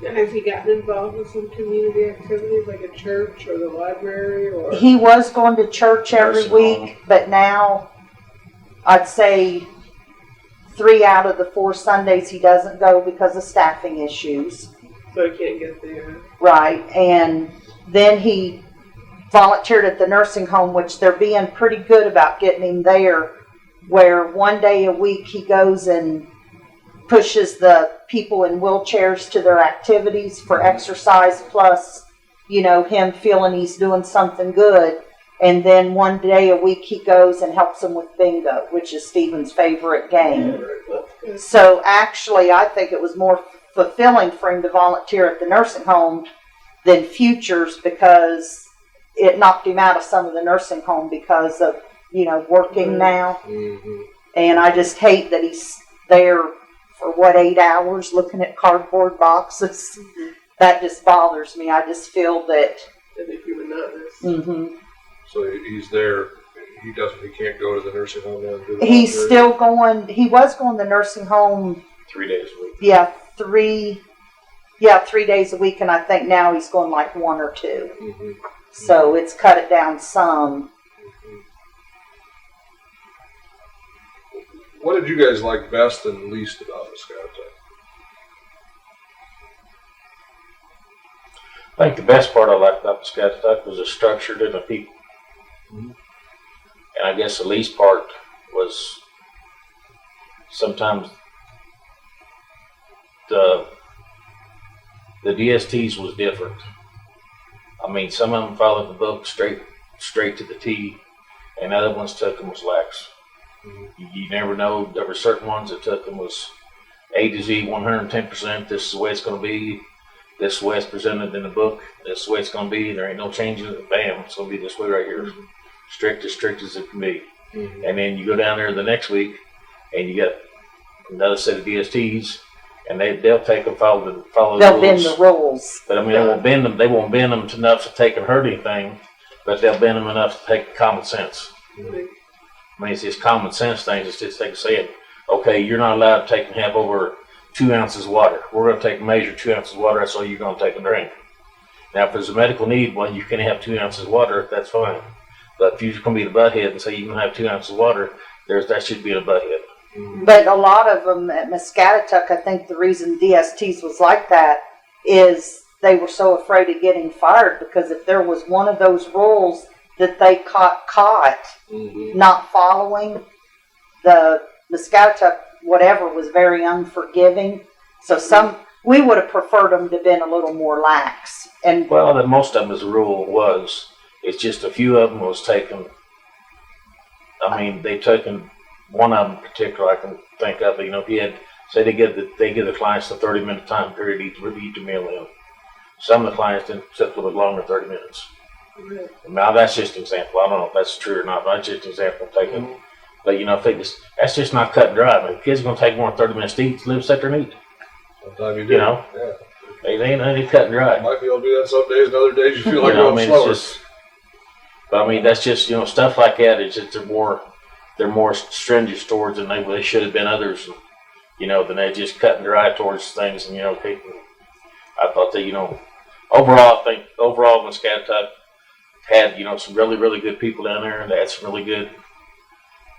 And has he gotten involved with some community activities like a church or the library or? He was going to church every week, but now I'd say 3 out of the 4 Sundays he doesn't go because of staffing issues. So he can't get there. Right. And then he volunteered at the nursing home, which they're being pretty good about getting him there, where 1 day a week he goes and pushes the people in wheelchairs to their activities for exercise, plus, you know, him feeling he's doing something good. And then 1 day a week he goes and helps them with bingo, which is Stephen's favorite game. So actually, I think it was more fulfilling for him to volunteer at the nursing home than Futures, because it knocked him out of some of the nursing home because of, you know, working now. And I just hate that he's there for 8 hours looking at cardboard boxes. That just bothers me. I just feel that. It'd be monotonous. So he's there. He can't go to the nursing home now. He's still going. He was going to the nursing home 3 days a week. Yeah, 3 days a week, and I think now he's going like 1 or 2. So it's cut it down some. What did you guys like best and least about Muscatatuck? I think the best part I liked about Muscatatuck was the structure and the people. And I guess the least part was sometimes the DSTs was different. I mean, some of them followed the book straight to the T, and other ones took them was lax. You never know. There were certain ones that took them was A to Z, 110%. This is the way it's going to be. This is the way it's presented in the book. This is the way it's going to be. There ain't no changing it. Bam, it's going to be this way right here. Strict as it can be. And then you go down there the next week, and you get another set of DSTs, and they'll take them, follow the rules. They'll bend the rules. But I mean, they won't bend them. They won't bend them enough to take and hurt anything, but they'll bend them enough to take common sense. I mean, it's just common sense things. It's just like saying, okay, you're not allowed to take and have over 2 ounces of water. We're going to take and measure 2 ounces of water. That's all you're going to take and drink. Now, if there's a medical need, well, you can have 2 ounces of water. That's fine. But if you're going to be the butthead and say you can have 2 ounces of water, that should be a butthead. But a lot of them at Muscatatuck, I think the reason DSTs was like that is they were so afraid of getting fired, because if there was one of those rules that they caught not following, the Muscatatuck whatever was very unforgiving. So we would have preferred them to have been a little more lax. And well, that most of them as a rule was, it's just a few of them was taken. I mean, they taken one of them in particular I can think of. You know, if you had, say they give the clients a 30-minute time period to eat the meal in. Some of the clients didn't took a little bit longer, 30 minutes. Now that's just an example. I don't know if that's true or not, but that's just an example I'm taking. But you know, that's just not cut and dry. I mean, the kids are going to take more than 30 minutes to eat, live, sit there and eat. Sometimes you do. You know, they ain't cut and dry. You might be able to do that some days, and other days you feel like going slower. But I mean, that's just, you know, stuff like that. It's just they're more stringent towards than they should have been others. You know, than they just cut and dry towards things. And you know, I thought that, you know, overall Muscatatuck had, you know, some really, really good people down there. They had some really good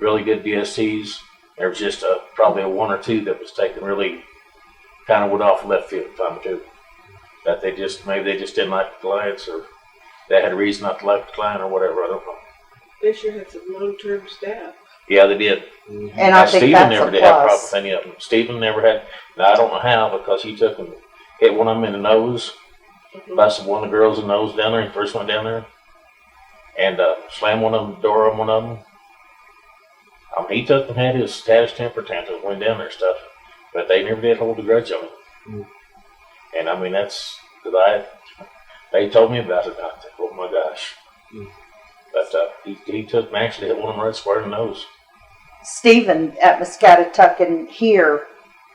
DSTs. There was just probably a 1 or 2 that was taken really kind of went off left field time or two. That maybe they just didn't like the clients, or they had a reason not to like the client, or whatever. I don't know. They sure had some long-term staff. Yeah, they did. And I think Stephen that's never a did have a problem plus. with any of them. Stephen never had. Now I don't know how, because he took and hit one of them in the nose, busted one of the girls in the nose down there. He first went down there and slammed one of them, door on one of them. He took and had his temper tantrum, went down there and stuff, but they never did hold a grudge on him. And I mean, that's because they told me about it. I think, oh my gosh. But he took me, actually hit one of them right square in the nose. Stephen at Muscatatuck and here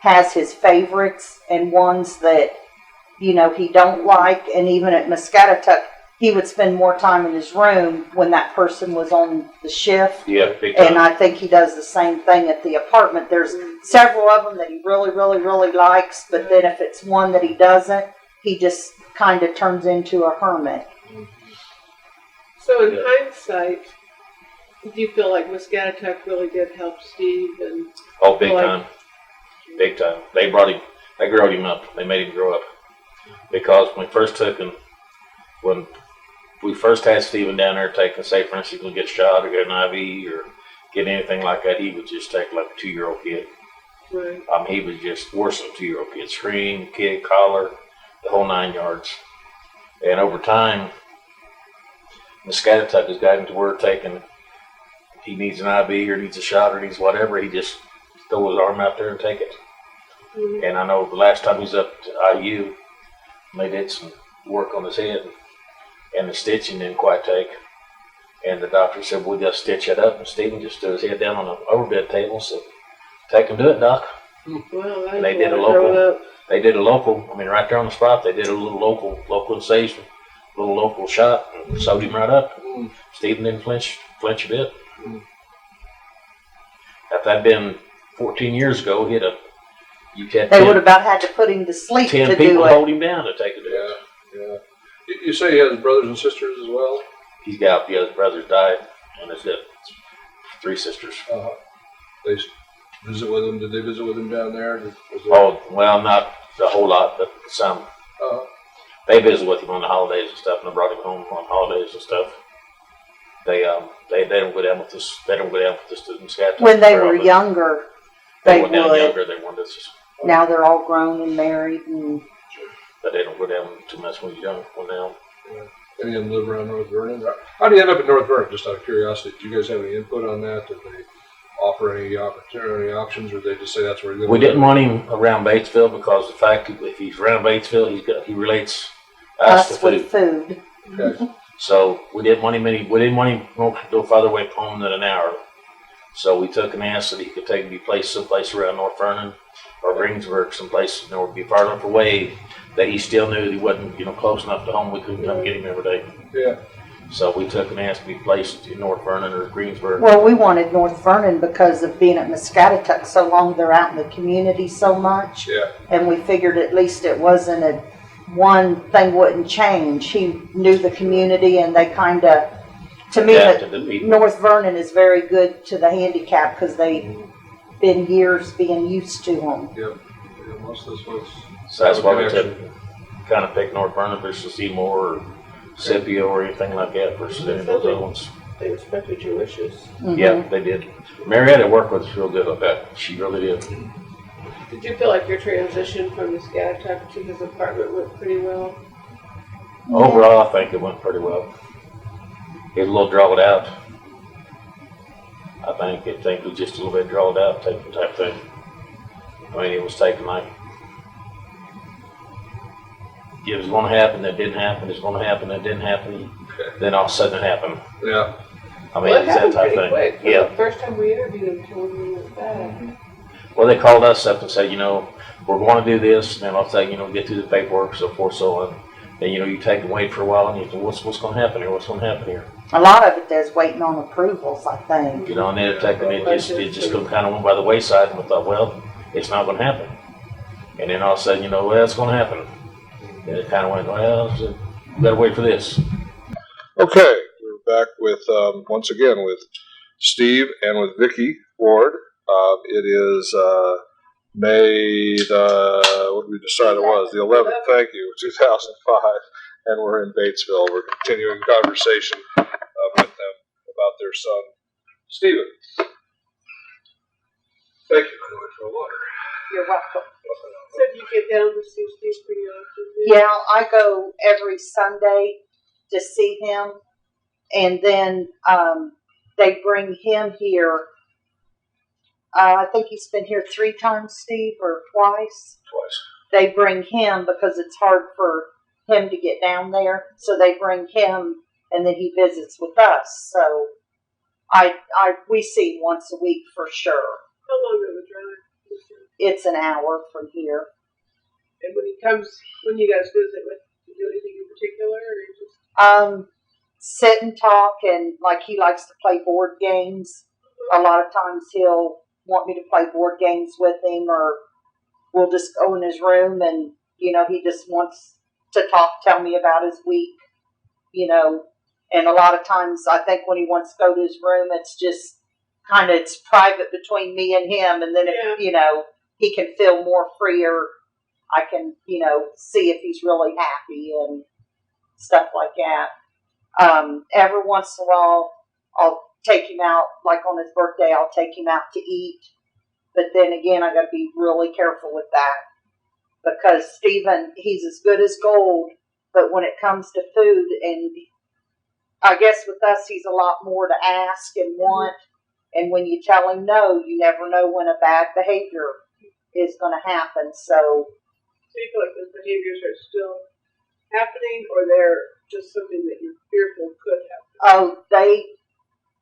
has his favorites and ones that, you know, he don't like. And even at Muscatatuck, he would spend more time in his room when that person was on the shift. Yeah, big time. And I think he does the same thing at the apartment. There's several of them that he really, really, really likes, but then if it's one that he doesn't, he just kind of turns into a hermit. So in hindsight, do you feel like Muscatatuck really did help Steve? And Oh, big time. Big time. They growed him up. They made him grow up. Because when we first took him, when we first had Stephen down there taking, say, for instance, he would get shot or get an IV or get anything like that, he would just take like a 2-year-old kid. Right. He was just worse than a 2-year-old kid. Scream, kick, collar, the whole 9 yards. And over time, Muscatatuck has gotten to where taking, he needs an IV or needs a shot or needs whatever, he just throw his arm out there and take it. Mm-hmm. And I know the last time he was up to IU, they did some work on his head, and the stitching didn't quite take. And the doctor said, "We got to stitch it up." And Stephen just threw his head down on the overbed table and said, "Take him to it, Doc." Well, And they did a local. They did a local. I mean, right there on the spot, they did a little local incision, a little local shot, and sewed him right up. Stephen didn't flinch a bit. If that'd been 14 years ago, he'd have. They would have about had to put him to sleep 10 to people do it. hold him down to take it. Yeah. You say he has brothers and sisters as well? He's got, his brothers died, and he's got 3 sisters. They visit with him? Did they visit with him down there? Oh, well, not a whole lot, but some. They visit with him on the holidays and stuff, and they brought him home on holidays and stuff. They don't go down with us. They don't go down with us to Muscatatuck. When they were younger, they they went down would. younger. They wanted us. Now they're all grown and married, and But they don't go down too much when you're young. Go down. Any of them live around North Vernon? How do you end up in North Vernon? Just out of curiosity, do you guys have any input on that? Did they offer any opportunity, options, or did they just say that's where he lives? We didn't want him around Batesville because the fact if he's around Batesville, he relates us to us with food. Okay. So we didn't want him go farther away from home than an hour. So we took an ask that he could be placed someplace around North Vernon or Greensburg, someplace would be far enough away that he still knew that he wasn't close enough to home. We couldn't come get him every day. Yeah. So we took an ask to be placed in North Vernon or Greensburg. Well, we wanted North Vernon because of being at Muscatatuck so long. They're out in the community so much. Yeah. And we figured at least it wasn't one thing wouldn't change. He knew the community, and they kind of, to me, Adapted to people. North Vernon is very good to the handicap because they've been years being used to them. Yep. Yeah, most of this was. So that's why we kind of picked North Vernon versus Seymour or Scipio or anything like that versus any of those other ones. They respected your wishes. Mm-hmm. Yeah, they did. Marietta worked with us real good with that. She really did. Did you feel like your transition from Muscatatuck to his apartment went pretty well? Overall, I think it went pretty well. It was a little drawn out. I think it was just a little bit drawn out type thing. I mean, it was taking like, it was going to happen, that didn't happen, it's going to happen, that didn't happen, then all of a sudden it happened. Yeah. I mean, Well, it's that happened type pretty thing. quick. Yeah. The first time we interviewed him told me it was bad. Well, they called us up and said, we're going to do this, and then I'll say, get through the paperwork, so forth, so on. And, you take and wait for a while, and you think, what's going to happen here? What's going to happen here? A lot of it is waiting on approvals, I think. And then it just kind of went by the wayside, and we thought, well, it's not going to happen. And then all of a sudden, well, it's going to happen. And it kind of went, well, we got to wait for this. Okay, we're back with once again with Steve and with Vickie Ward. It is May what did we decide it was? The 11th. Thank you, 2005, and we're in Batesville. We're continuing conversation with them about their son, Stephen. Thank you, by the way, for the water. You're welcome. So do you get down to see Steve pretty often? Yeah, I go every Sunday to see him, and then they bring him here. I think he's been here 3 times, Steve, or twice. Twice. They bring him because it's hard for him to get down there, so they bring him and then he visits with us. So we see him once a week for sure. How long of a drive? It's an hour from here. And when you guys visit, with, do you do anything in particular, or just? Sit and talk, and like he likes to play board games. A lot of times he'll want me to play board games with him, or we'll just go in his room and, he just wants to tell me about his week, and a lot of times I think when he wants to go to his room, it's just it's private between me and him. And then if, he can feel more freer, I can, see if he's really happy and stuff like that. Every once in a while, I'll take him out, like on his birthday, I'll take him out to eat. But then again, I gotta be really careful with that, because Stephen, he's as good as gold, but when it comes to food, and I guess with us, he's a lot more to ask and want. And when you tell him no, you never know when a bad behavior is going to happen. So you feel like those behaviors are still happening, or they're just something that you're fearful could happen? Oh, they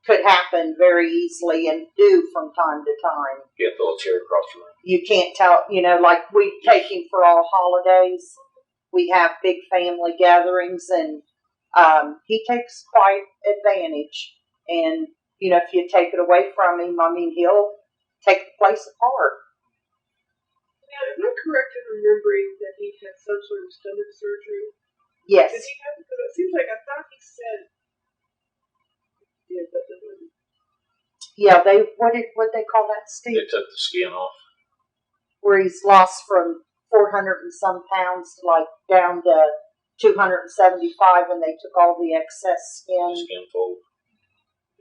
could happen very easily and do from time to time. Get the little chair across the room. You can't tell, like we take him for all holidays. We have big family gatherings, and he takes quite advantage. And, if you take it away from him, he'll take the place apart. Yeah, am I correct in remembering that he had some sort of stomach surgery? Yes. Did he have? Because it seems like I thought he said. Yeah, but yeah, what they call that, Steve? They took the skin off. Where he's lost from 400 and some pounds to down to 275, and they took all the excess skin. Skin fold.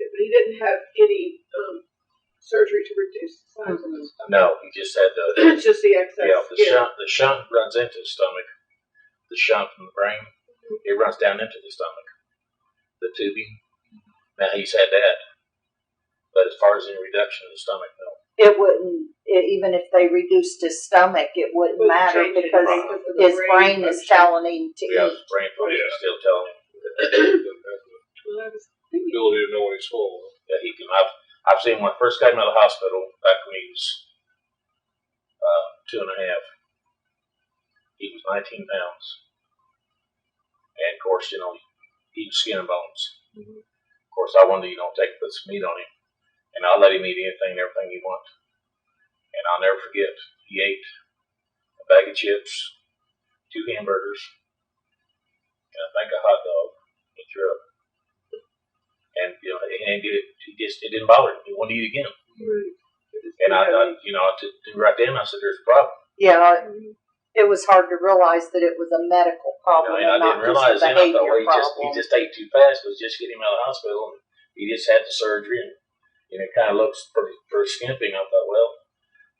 Yeah, but he didn't have any surgery to reduce the size of his stomach. No, he just had the. It's just the excess skin. The shunt runs into the stomach. The shunt from the brain, it runs down into the stomach. The tubing. Now he's had that, but as far as any reduction in the stomach, no. It wouldn't, even if they reduced his stomach, it wouldn't matter, because his brain is telling him to Yeah, eat. his brain function is still telling him. Well, I was thinking. Ability to know when he's full. Yeah, he can. I've seen when I first got him out of the hospital back when he was 2.5. He was 19 pounds, and of course, he was skin and bones. Mm-hmm. Of course, I wanted to put some meat on him, and I'll let him eat anything and everything he wants. And I'll never forget, he ate a bag of chips, 2 hamburgers, and I think a hot dog. He threw up. And, it didn't bother him. He wanted to eat again. Right. And right then I said, there's a problem. Yeah, it was hard to realize that it was a medical problem, And I and not didn't realize just a then, I thought, behavior well, he problem. just ate too fast, was just getting him out of the hospital, and he just had the surgery, and it kind of looks pretty skimpy. And I thought, well,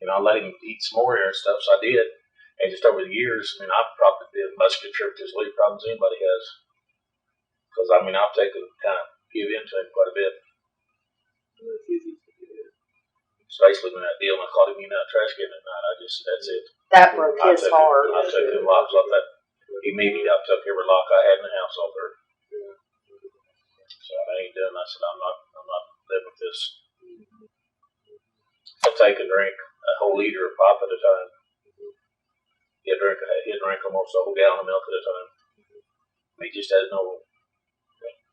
I'll let him eat some more here and stuff, so I did. And just over the years, I've probably been as much contributor to his leg problems as anybody has. Because, I've taken kind of give in to him quite a bit. It's easy to do. Especially when that deal, and I caught him in that trash can at night. That's it. That broke his heart. I took the locks off that. Immediately, I took every lock I had in the house off her. So I ain't done. I said, I'm not living with this. I'll take a drink, a whole liter of pop at a time. He'll drink almost a whole gallon of milk at a time. He just has no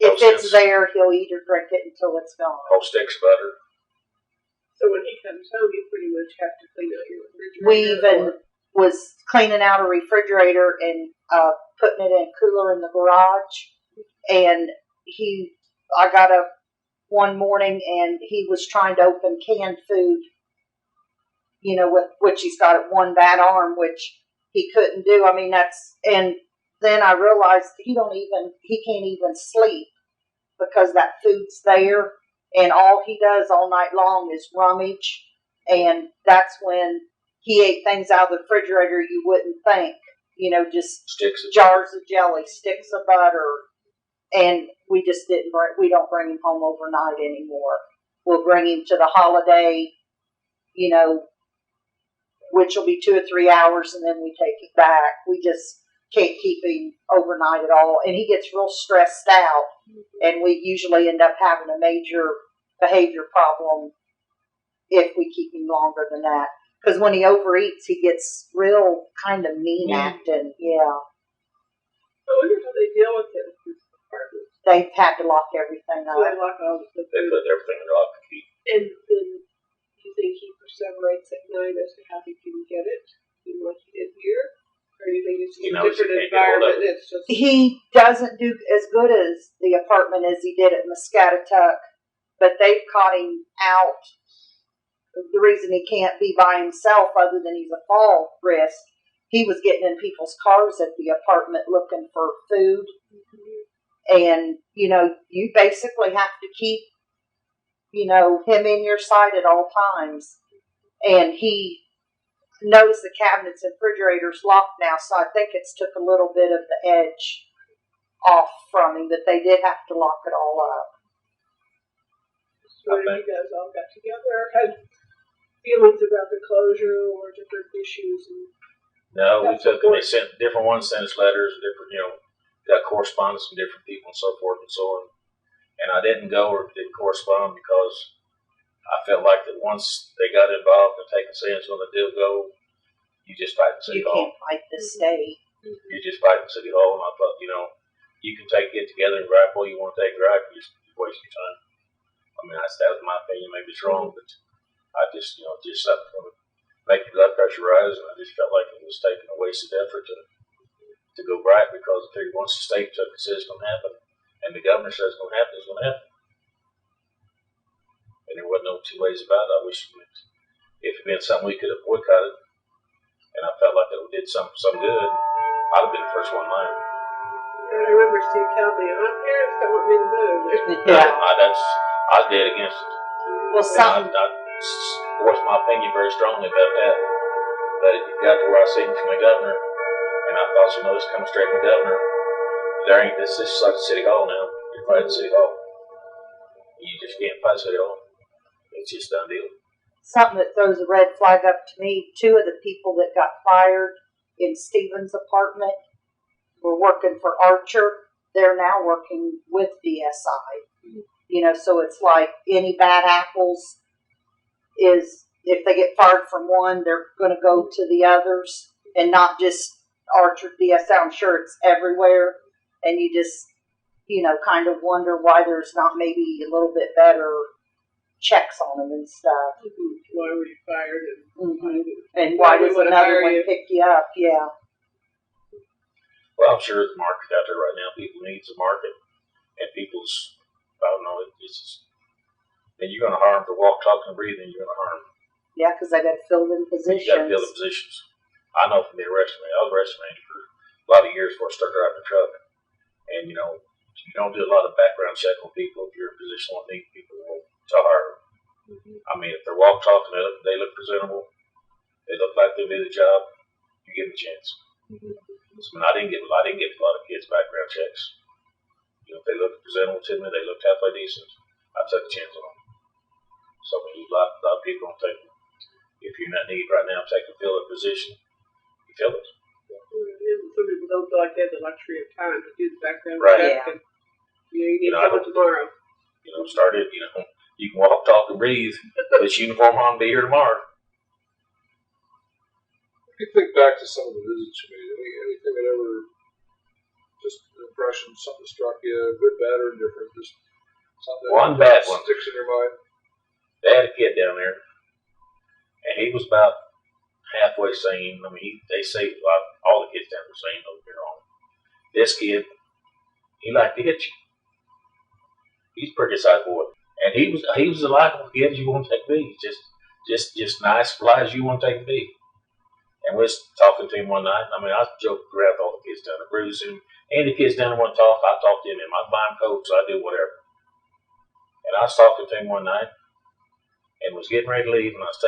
If it's sense. there, he'll eat or drink it until it's gone. Whole sticks of butter. So when he comes home, you pretty much have to clean out your refrigerator. We even was cleaning out a refrigerator and putting it in a cooler in the garage. And I got up one morning and he was trying to open canned food, with which he's got one bad arm, which he couldn't do. And then I realized he can't even sleep because that food's there, and all he does all night long is rummage. And that's when he ate things out of the refrigerator you wouldn't think, just Sticks of jars of jelly, sticks of butter, and we just we don't bring him home overnight anymore. We'll bring him to the holiday, which will be 2 or 3 hours, and then we take him back. can't keep him overnight at all, and he gets real stressed out, and we usually end up having a major behavior problem if we keep him longer than that. Because when he overeats, he gets real kind of mean acting. Yeah, I wonder how they deal with it in this apartment. they've had to lock everything So they up. lock all the They food. put everything in the lock and key. And then you think he perseverates at night as to how he can get it, like he did here? Or you think it's just He a knows he different can't get hold of environment? It's just He doesn't do as good as the apartment as he did at Muscatatuck, but they've caught him out. The reason he can't be by himself, other than he's a fall risk, he was getting in people's cars at the apartment looking for food. And, you basically have to keep, him in your sight at all times. And he knows the cabinets and refrigerators locked now, so I think it's took a little bit of the edge off from him, that they did have to lock it all up. so you guys all got together, had feelings about the closure or different issues. And No, we took and they sent different ones, sent us letters, different, got correspondence from different people and so forth and so on. And I didn't go or didn't correspond because I felt like that once they got involved and taking stance when they did go, you just fight in City You Hall. can't fight the state. You just fight in City Hall, and I thought, you can get together and gripe all you want to take and gripe, you just waste your time. I mean, that was my opinion. Maybe it's wrong, but I just something to make your blood pressure rise, and I just felt like it was taking a wasted effort to go gripe because I figured once the state took it, says it's going to happen, and the governor says it's going to happen, it's going to happen. And there wasn't no two ways about it. I wish if it had been something we could have boycotted, and I felt like it did some good, I'd have been the first one in line. I remember Steve telling me, my parents don't want me to move. Yeah. I was dead against it. Well, And I voiced my opinion very strongly about that. But it got to where I seen from the governor, and I thought, this coming straight from the governor. This is like City Hall now. You're fighting City Hall. You just can't fight City Hall. It's just done deal. something that throws a red flag up to me, 2 of the people that got fired in Stephen's apartment were working for Archer. They're now working with DSI. So it's like any bad apples is, if they get fired from one, they're going to go to the others, and not just Archer, DSI. I'm sure it's everywhere. And you just, kind of wonder why there's not maybe a little bit better checks on them and stuff. Why were you fired? And why does would another hire one you. pick you up? Yeah. Well, I'm sure the market out there right now, people needs a market, and people's, I don't know, it's just, and you're going to harm to walk, talk, and breathe, and you're going to harm. Yeah, because they got filled in You got to positions. fill the positions. I know from being a restaurant, I was a restaurant manager for a lot of years before I started driving a truck. And, you don't do a lot of background check on people if you're in a position to need people to hire. I mean, if they're walk, talking, they look presentable, they look like they do the job, you give them a chance. I didn't get a lot of kids background checks. If they looked presentable to me, they looked halfway decent, I took a chance on them. So a lot of people don't take them. If you're in that need right now, take a fill a position, you fill it. Some people don't feel like they have the luxury of time to do the background Right. check. Yeah. And, you need someone tomorrow. Started, you can walk, talk, and breathe, put your uniform on, be here tomorrow. If you think back to some of the visits you made, anything that ever just impression, something struck you, good, bad, or indifferent, just something One bad one. sticks in your mind. They had a kid down there, and he was about halfway sane. They say all the kids down there are sane, don't get me wrong. This kid, he liked to hit you. He's a pretty good sized boy, and he was a likable kid as you want to take me. Just nice, polite as you want to take me. And we was talking to him one night. I was joking around with all the kids down there, Bruce and the kids down there want to talk. I talked to him. I'd buy him coats. I do whatever. And I was talking to him one night, and was getting ready to leave, and I was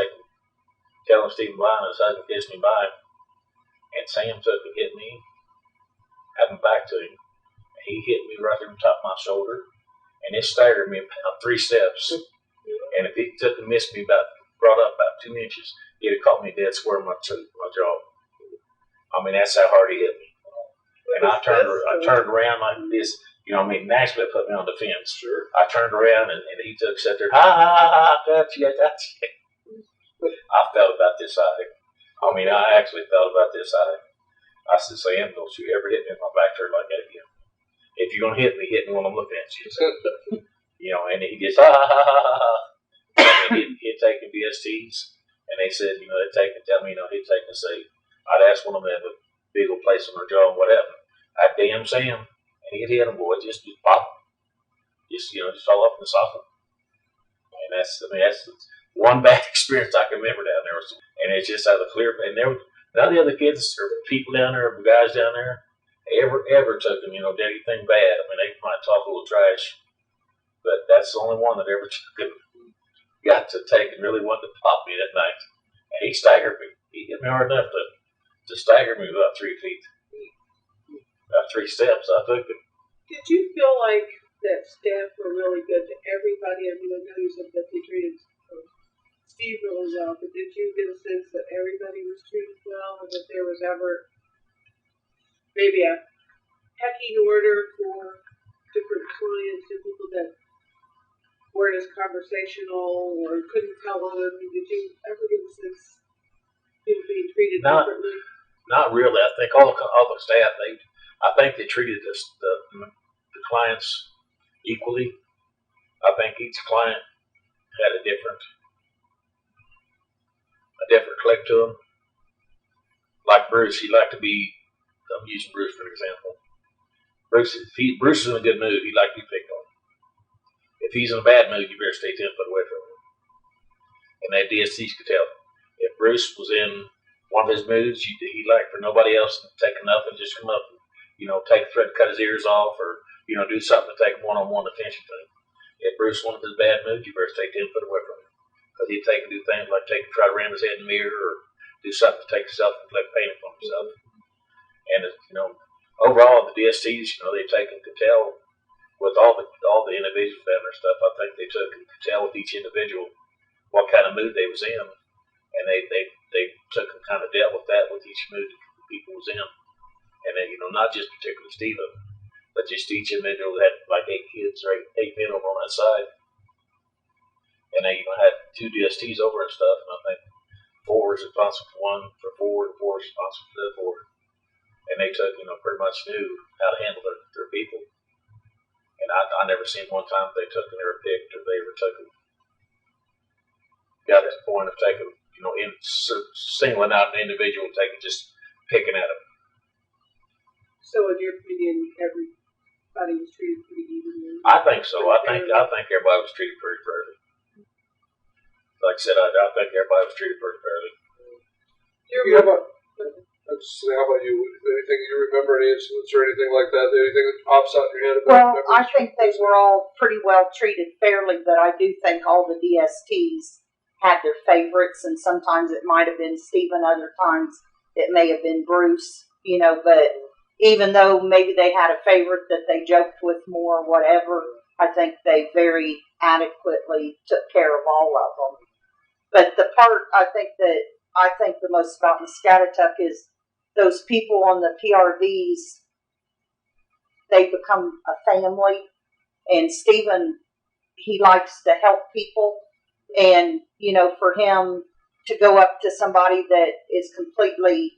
telling Steve bye, and his husband kissed me bye. And Sam took and hit me, had my back to him. And he hit me right on top of my shoulder, and it staggered me about 3 steps. And if he took and missed me brought up about 2 inches, he'd have caught me dead square in my jaw. That's how hard he hit me. And I turned around like this. You know, I mean, Nashville put me on the fence. Sure. I turned around and he sat there, ha ha ha, I got you, I got you. I felt about this side. I mean, I actually felt about this side. I said, Sam, don't you ever hit me in my back there like that again. If you're going to hit me when I'm looking at you. You know, and he gets, ha ha ha ha ha. He'd taken DSTs, and they said, you know, tell me, you know, he'd take and say, I'd ask one of them to have a big old place on their jaw and what happened. I'd damn Sam. And he'd hit him, boy, just pop. Just all up in the socket. And that's the one bad experience I can remember down there. And it's just out of the clear. And there, none of the other kids or people down there, or guys down there, ever took him, you know, did anything bad. I mean, they might talk a little trash, but that's the only one that ever took him, got to take and really wanted to pop me that night. And he staggered me. He hit me hard enough to stagger me about 3 feet. About 3 steps, I took him. Did you feel like that staff were really good to everybody? I mean, I know you said that they treated Steve really well, but did you get a sense that everybody was treated well, and that there was ever maybe a pecking order for different clients and people that weren't as conversational or couldn't tell them? Did you ever get a sense people being treated differently? Not really. I think all the staff, I think they treated the clients equally. I think each client had a different click to him. Like Bruce, he liked to be. I'm using Bruce for example. Bruce is in a good mood. He liked to be picked on. If he's in a bad mood, you better stay 10 foot away from him. And that DSTs could tell. If Bruce was in one of his moods, he'd like for nobody else to take nothing, just come up and, you know, take a thread to cut his ears off, or, you know, do something to take one-on-one attention to him. If Bruce wanted his bad mood, you better stay 10 foot away from him. Because he'd take and do things like try to ram his head in the mirror, or do something to take himself and inflict pain upon himself. And, you know, overall, the DSTs, you know, they take and could tell with all the individuals down there stuff. I think they took and could tell with each individual what kind of mood they was in. And they took and kind of dealt with that with each mood the people was in. And then, you know, not just particularly Steve, but just each individual had like 8 kids or 8 men over on that side. And they, you know, had 2 DSTs over and stuff. And I think 4 was responsible for 1 for 4, and 4 was responsible for the other 4. And they took, you know, pretty much knew how to handle their people. And I never seen one time they took and they were picked, or they ever took them, got to the point of taking, you know, singling out an individual and taking, just picking at them. So in your opinion, everybody was treated pretty evenly? I think so. I think everybody was treated pretty fairly. Like I said, I think everybody was treated pretty fairly. How about you? Anything you remember, any incidents or anything like that? Anything that pops out in your head about? Well, I think they were all pretty well treated fairly, but I do think all the DSTs had their favorites, and sometimes it might have been Stephen, other times it may have been Bruce, you know, but even though maybe they had a favorite that they joked with more or whatever, I think they very adequately took care of all of them. But the part I think the most about Muscatatuck is those people on the PRVs, they become a family, and Stephen, he likes to help people, and, you know, for him to go up to somebody that is completely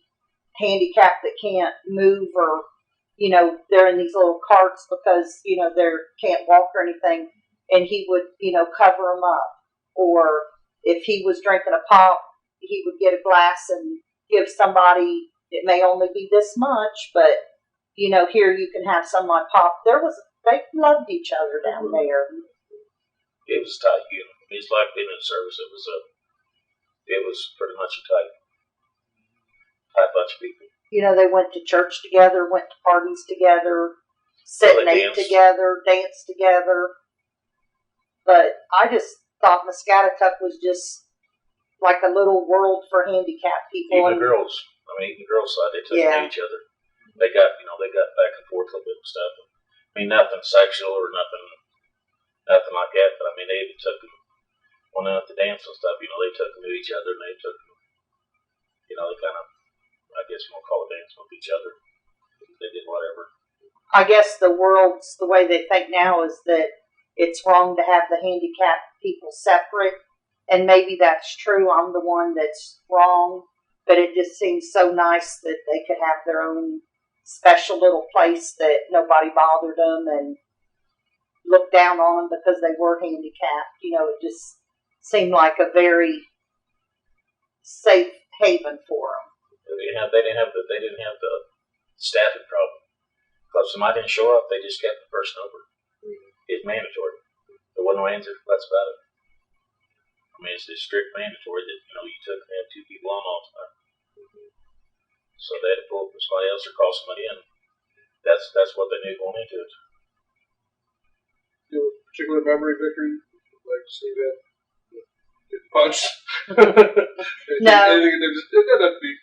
handicapped, that can't move, or, you know, they're in these little carts because, you know, they can't walk or anything, and he would, you know, cover them up. Or if he was drinking a pop, he would get a glass and give somebody, it may only be this much, but, you know, here you can have some on pop. They loved each other down there. It was tight, you know. It's like being in service. It was pretty much a tight bunch of people. You know, they went to church together, went to parties together, sit and ate together, danced together. But I just thought Muscatatuck was just like a little world for handicapped people. Even the girls side, they took to each other. They got back and forth a little bit and stuff. I mean, nothing sexual or nothing like that. But I mean, they even took them when they went to dance and stuff. You know, they took them to each other, and they took them. You know, they kind of, I guess you want to call it dancing with each other. they did whatever. I guess the way they think now is that it's wrong to have the handicapped people separate, and maybe that's true. I'm the one that's wrong, but it just seems so nice that they could have their own special little place that nobody bothered them and looked down on them because they were handicapped. You know, it just seemed like a very safe haven for them. They didn't have the staffing problem. Because if somebody didn't show up, they just kept the person over. It's mandatory. There wasn't no answer. That's about it. I mean, it's strict mandatory that you took and had 2 people on all the time. So they had to pull somebody else or call somebody in. That's what they knew going into it. Do you have a particular memory, Vickie? Like to see that get punched? No. Anything, it doesn't have to be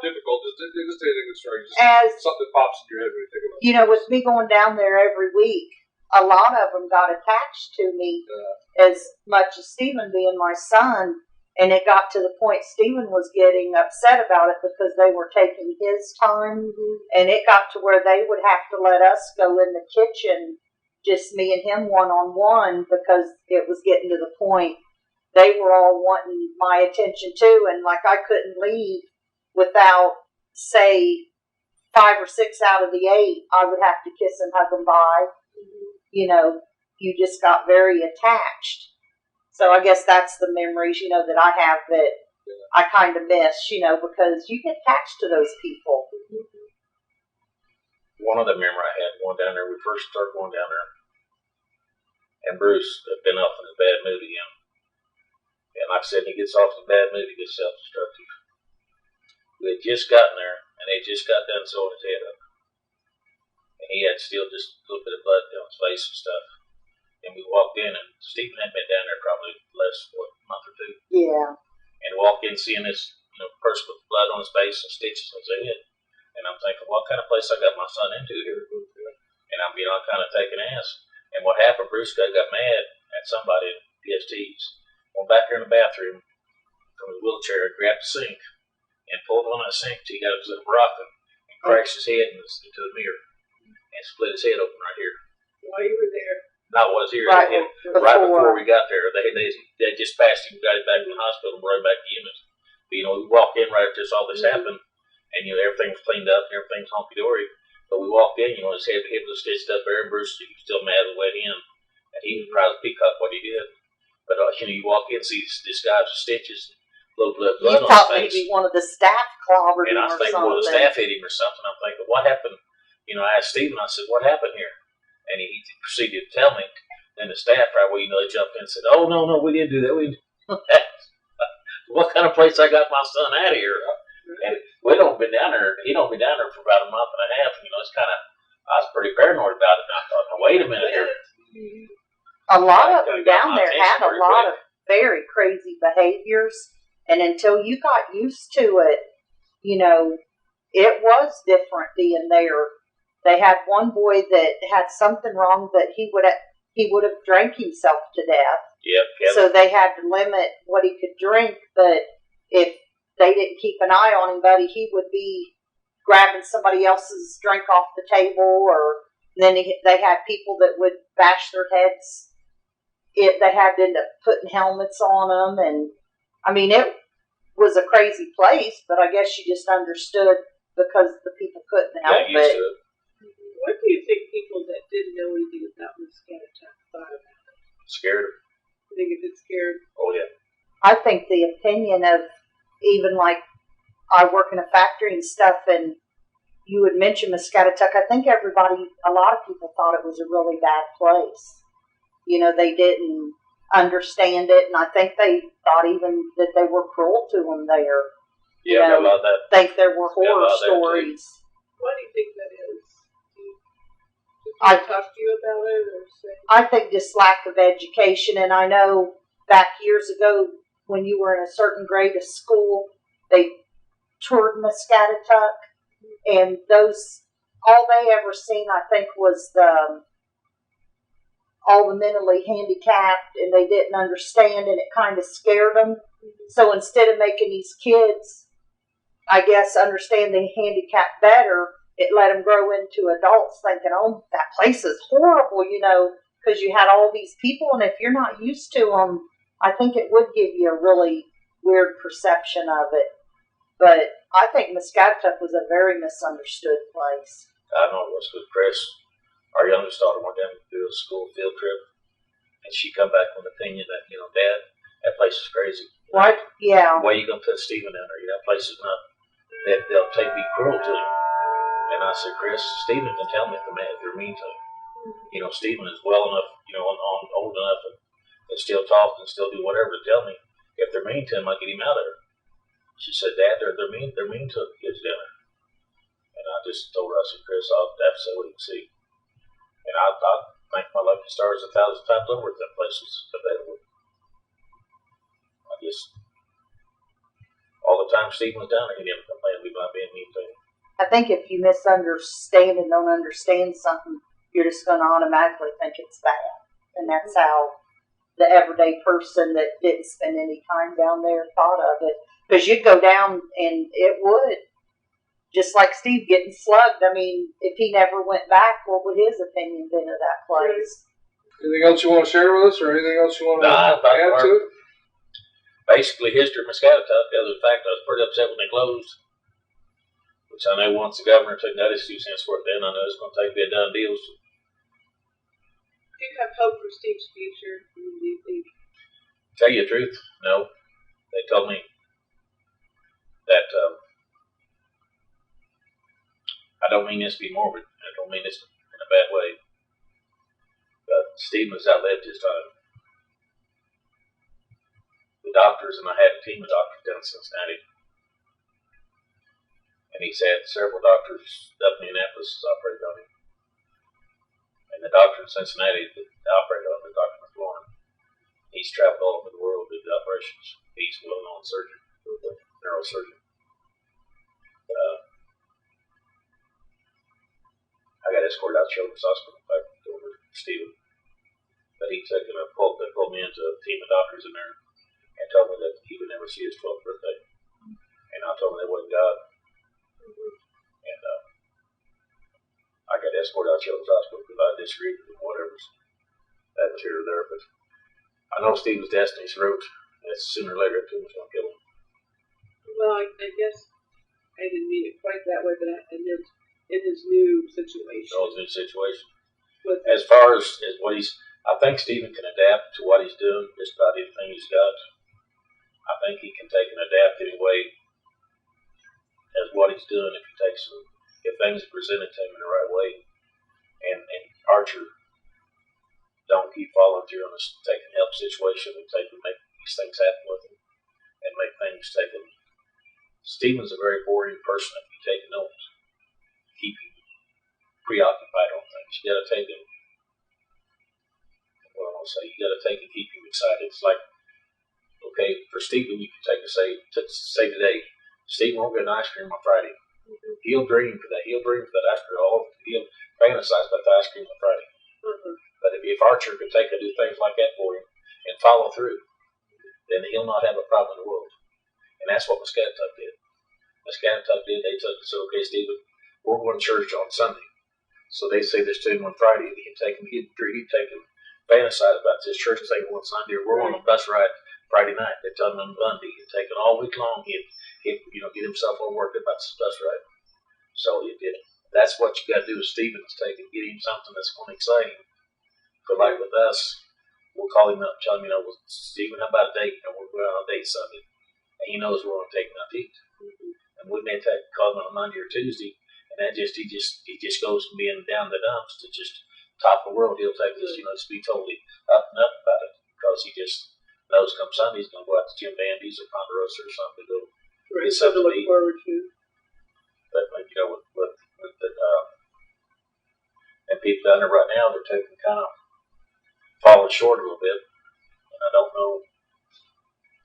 difficult. Just anything that's strange. Just something that pops in your head when you think about it. You know, with me going down there every week, a lot of them got attached to me as much as Stephen being my son. And it got to the point Stephen was getting upset about it because they were taking his time. And it got to where they would have to let us go in the kitchen, just me and him one-on-one, because it was getting to the point they were all wanting my attention too. And like I couldn't leave without, say, 5 or 6 out of the 8, I would have to kiss and hug them bye. You know, you just got very attached. So I guess that's the memories, that I have that I kind of miss, because you get attached to those people. One other memory I had going down there, we first started going down there, and Bruce had been off in a bad mood again. And like I said, he gets off in a bad mood, he gets self-destructive. We had just gotten there, and they just got done sewing his head up. And he had still just a little bit of blood down his face and stuff. And we walked in, and Stephen had been down there probably last, month or 2. Yeah. And walked in seeing this, person with blood on his face and stitches on his head. And I'm thinking, what kind of place I got my son into here? And I'm, kind of taking ass. And what happened, Bruce got mad at somebody in PSTs. Went back there in the bathroom from his wheelchair and grabbed the sink and pulled on that sink till he got his little rocking and crashed his head into the mirror and split his head open right here. While you were there. I was here right before we got there. They just passed him, got him back to the hospital, and brought him back to unit. But, we walked in right after all this happened, and everything was cleaned up, and everything's honky dory. But we walked in, his head was stitched up there, and Bruce was still mad and wet in, and he was proud as a peacock what he did. But you walk in, see this guy with stitches, little blood You on thought his face. maybe one of the staff clobbered him And I or think something. one of the staff hit him or something. I'm thinking, what happened? I asked Stephen, I said, what happened here? And he proceeded to tell me. And the staff, they jumped in and said, oh, no, we didn't do that. What kind of place I got my son out of here? And we don't been down there. He don't been down there for about a month and a half. It's kind of, I was pretty paranoid about it. And I thought, wait a minute here. A lot of them down there had a lot of very crazy behaviors. And until you got used to it, it was different being there. They had one boy that had something wrong that he would have drank himself to death. Yep. So they had to limit what he could drink. But if they didn't keep an eye on him, buddy, he would be grabbing somebody else's drink off the table. Or then they had people that would bash their heads. They had to end up putting helmets on them. And, it was a crazy place, but I guess you just understood because the people couldn't help it. What do you think people that didn't know anything about Muscatatuck thought about it? Scared. I think it did scared. Oh, yeah. I think the opinion of even like I work in a factory and stuff, and you would mention Muscatatuck, I think a lot of people thought it was a really bad place. They didn't understand it, and I think they thought even that they were cruel to them there. Yeah, got a lot of that. Think there were horror stories. Why do you think that is? I talk to you about it, or say? I think just lack of education, and I know back years ago when you were in a certain grade of school, they toured Muscatatuck, and all they ever seen, I think, was all the mentally handicapped, and they didn't understand, and it kind of scared them. So instead of making these kids, I guess, understand the handicap better, it let them grow into adults thinking, oh, that place is horrible, you know, because you had all these people, and if you're not used to them, I think it would give you a really weird perception of it. But I think Muscatatuck was a very misunderstood place. I know it was good. Chris, our youngest daughter, went down to do a school field trip, and she come back with an opinion that, you know, Dad, that place is crazy. Right? Yeah. Why are you gonna put Stephen down there? That place is not. They'll be cruel to him. And I said, Chris, Stephen can tell me if they're mean to him. You know, Stephen is well enough, you know, old enough and still talk and still do whatever to tell me if they're mean to him, I get him out of there. She said, Dad, they're mean to the kids down there. And I just told her, I said, Chris, I'll have to say what you can see. And I thank my lucky stars 1,000 times over if that place was available. I just, all the time Stephen was down there, he never complained about being mean to him. I think if you misunderstand and don't understand something, you're just going to automatically think it's bad. And that's how the everyday person that didn't spend any time down there thought of it. Because you'd go down and it would. Just like Steve getting slugged. I mean, if he never went back, what would his opinion been of that place? Anything else you want to share with us, or anything else you want to add to it? Basically, history of Muscatatuck. The other fact, I was pretty upset when they closed. Which I know once the governor took notice, 2 cents for it, then I know it's going to take be a done deal. So. Do you have hope for Steve's future? What do you think? Tell you the truth, no. They told me that I don't mean this to be morbid. I don't mean this in a bad way. But Steve has outlived his time. The doctors, and I had a team of doctors down in Cincinnati. And he's had several doctors up in Indianapolis operated on him. And the doctor in Cincinnati that operated on him, Dr. McLaurin, he's traveled all over the world to do the operations. He's a well-known surgeon, neurosurgeon. I got escorted out to Children's Hospital back over to Stephen. But he took they pulled me into a team of doctors in there and told me that he would never see his 12th birthday. And I told him they wasn't God. And I got escorted out of Children's Hospital because I disagreed with him, whatever. That was here or there. But I know Steve was Destiny's wrote that sooner or later that was going to kill him. Well, I guess I didn't mean it quite that way, but I meant in his new situation. So his new situation. As far as what I think Stephen can adapt to what he's doing, just about anything he's got. I think he can take and adapt any way as what he's doing if things are presented to him in the right way. And Archer don't keep following through on this taking help situation and make these things happen with him and make things take him. Stephen's a very boring person if you take notes. Keep him preoccupied on things. You gotta take him. Well, I'll say you gotta take and keep him excited. It's like, okay, for Stephen, you can take and say today, Stephen won't get an ice cream on Friday. Mm-hmm. He'll dream for that. He'll dream for that ice cream. He'll fantasize about the ice cream on Friday. Mm-hmm. But if Archer can take and do things like that for him and follow through, then he'll not have a problem in the world. And that's what Muscatatuck did. They took and said, okay, Stephen, we're going to church on Sunday. So they say this to him on Friday. He'd take him, fantasize about this church and take him on Sunday, or we're on a bus ride Friday night. They tell him on Monday. He'd take it all week long. He'd get himself all worked about this bus ride. So that's what you got to do with Stephen, is take and get him something that's going to excite him. But like with us, we'll call him up and tell him, well, Stephen, how about a date? We're going on a date Sunday. And he knows we're going to take him out to eat. Mm-hmm. And we may call him on a Monday or Tuesday, and he just goes from being down the dumps to just top of the world. He'll take this, just be totally up and up about it, because he just knows come Sunday he's going to go out to Jim Bandy's or Ponderosa or something to go get something to look forward to. But with the and people down there right now, they're taking kind of falling short a little bit, and I don't know.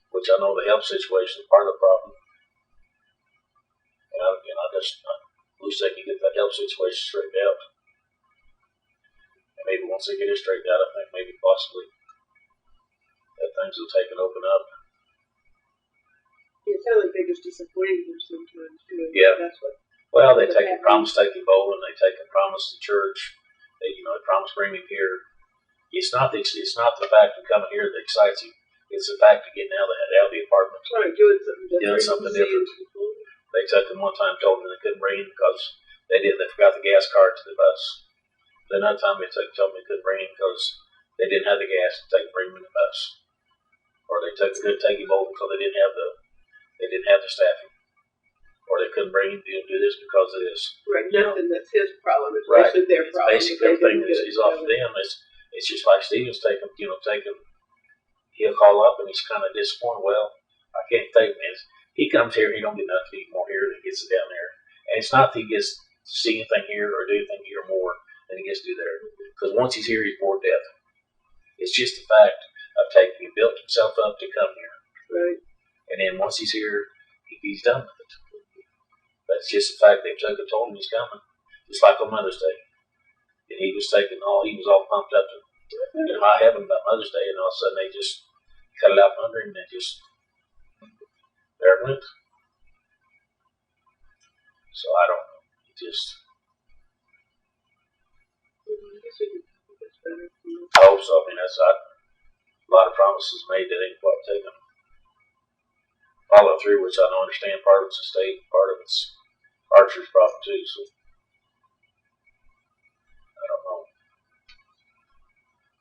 Which I know the health situation is part of the problem. And I wish they could get that health situation straightened out. And maybe once they get it straightened out, I think maybe possibly that things will take and open up. It sounds like they're just disappointing him sometimes too. Yeah. That's what Well, they take and promise to take him bowling. They take and promise the church. They promise to bring him here. It's not the fact of coming here that excites him. It's the fact of getting out of the apartment. Right, doing something different. They took him one time, told him they couldn't bring him because they forgot the gas card to the bus. Then another time told me they couldn't bring him because they didn't have the gas to bring him in the bus. Or they couldn't take him over because they didn't have the staffing. Or they couldn't bring him to do this because of this. Right, nothing that's his problem. It's Right. basically their problem. Basically, everything is off of them. It's just like Steven's taking. He'll call up and he's kind of disappointed. Well, I can't take him. He comes here, he don't get nothing to eat more here than he gets it down there. And it's not that he gets to see anything here or do anything here more than he gets to do there. Because once he's here, he's bored to death. It's just the fact of taking. He built himself up to come here. Right. And then once he's here, he's done with it. But it's just the fact they took and told him he's coming. Just like on Mother's Day. And he was all pumped up to high heaven about Mother's Day, and all of a sudden they just cut it out from under him and there it went. So I don't know. I hope so. I mean, that's a lot of promises made that ain't quite taken. Follow through, which I don't understand. Part of it's the state, part of it's Archer's problem too. So I don't know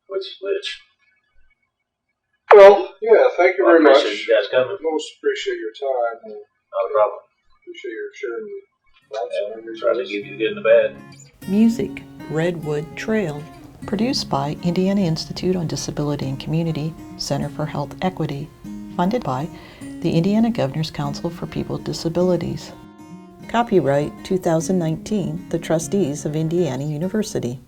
which is which. Well, yeah, thank you very much. Appreciate you guys coming. Most appreciate your time. Not a problem. Appreciate your sharing your thoughts and everything. Try to give you the good and the bad. Music, Redwood Trail. Produced by Indiana Institute on Disability and Community, Center for Health Equity. Funded by the Indiana Governor's Council for People with Disabilities. Copyright 2019, the Trustees of Indiana University.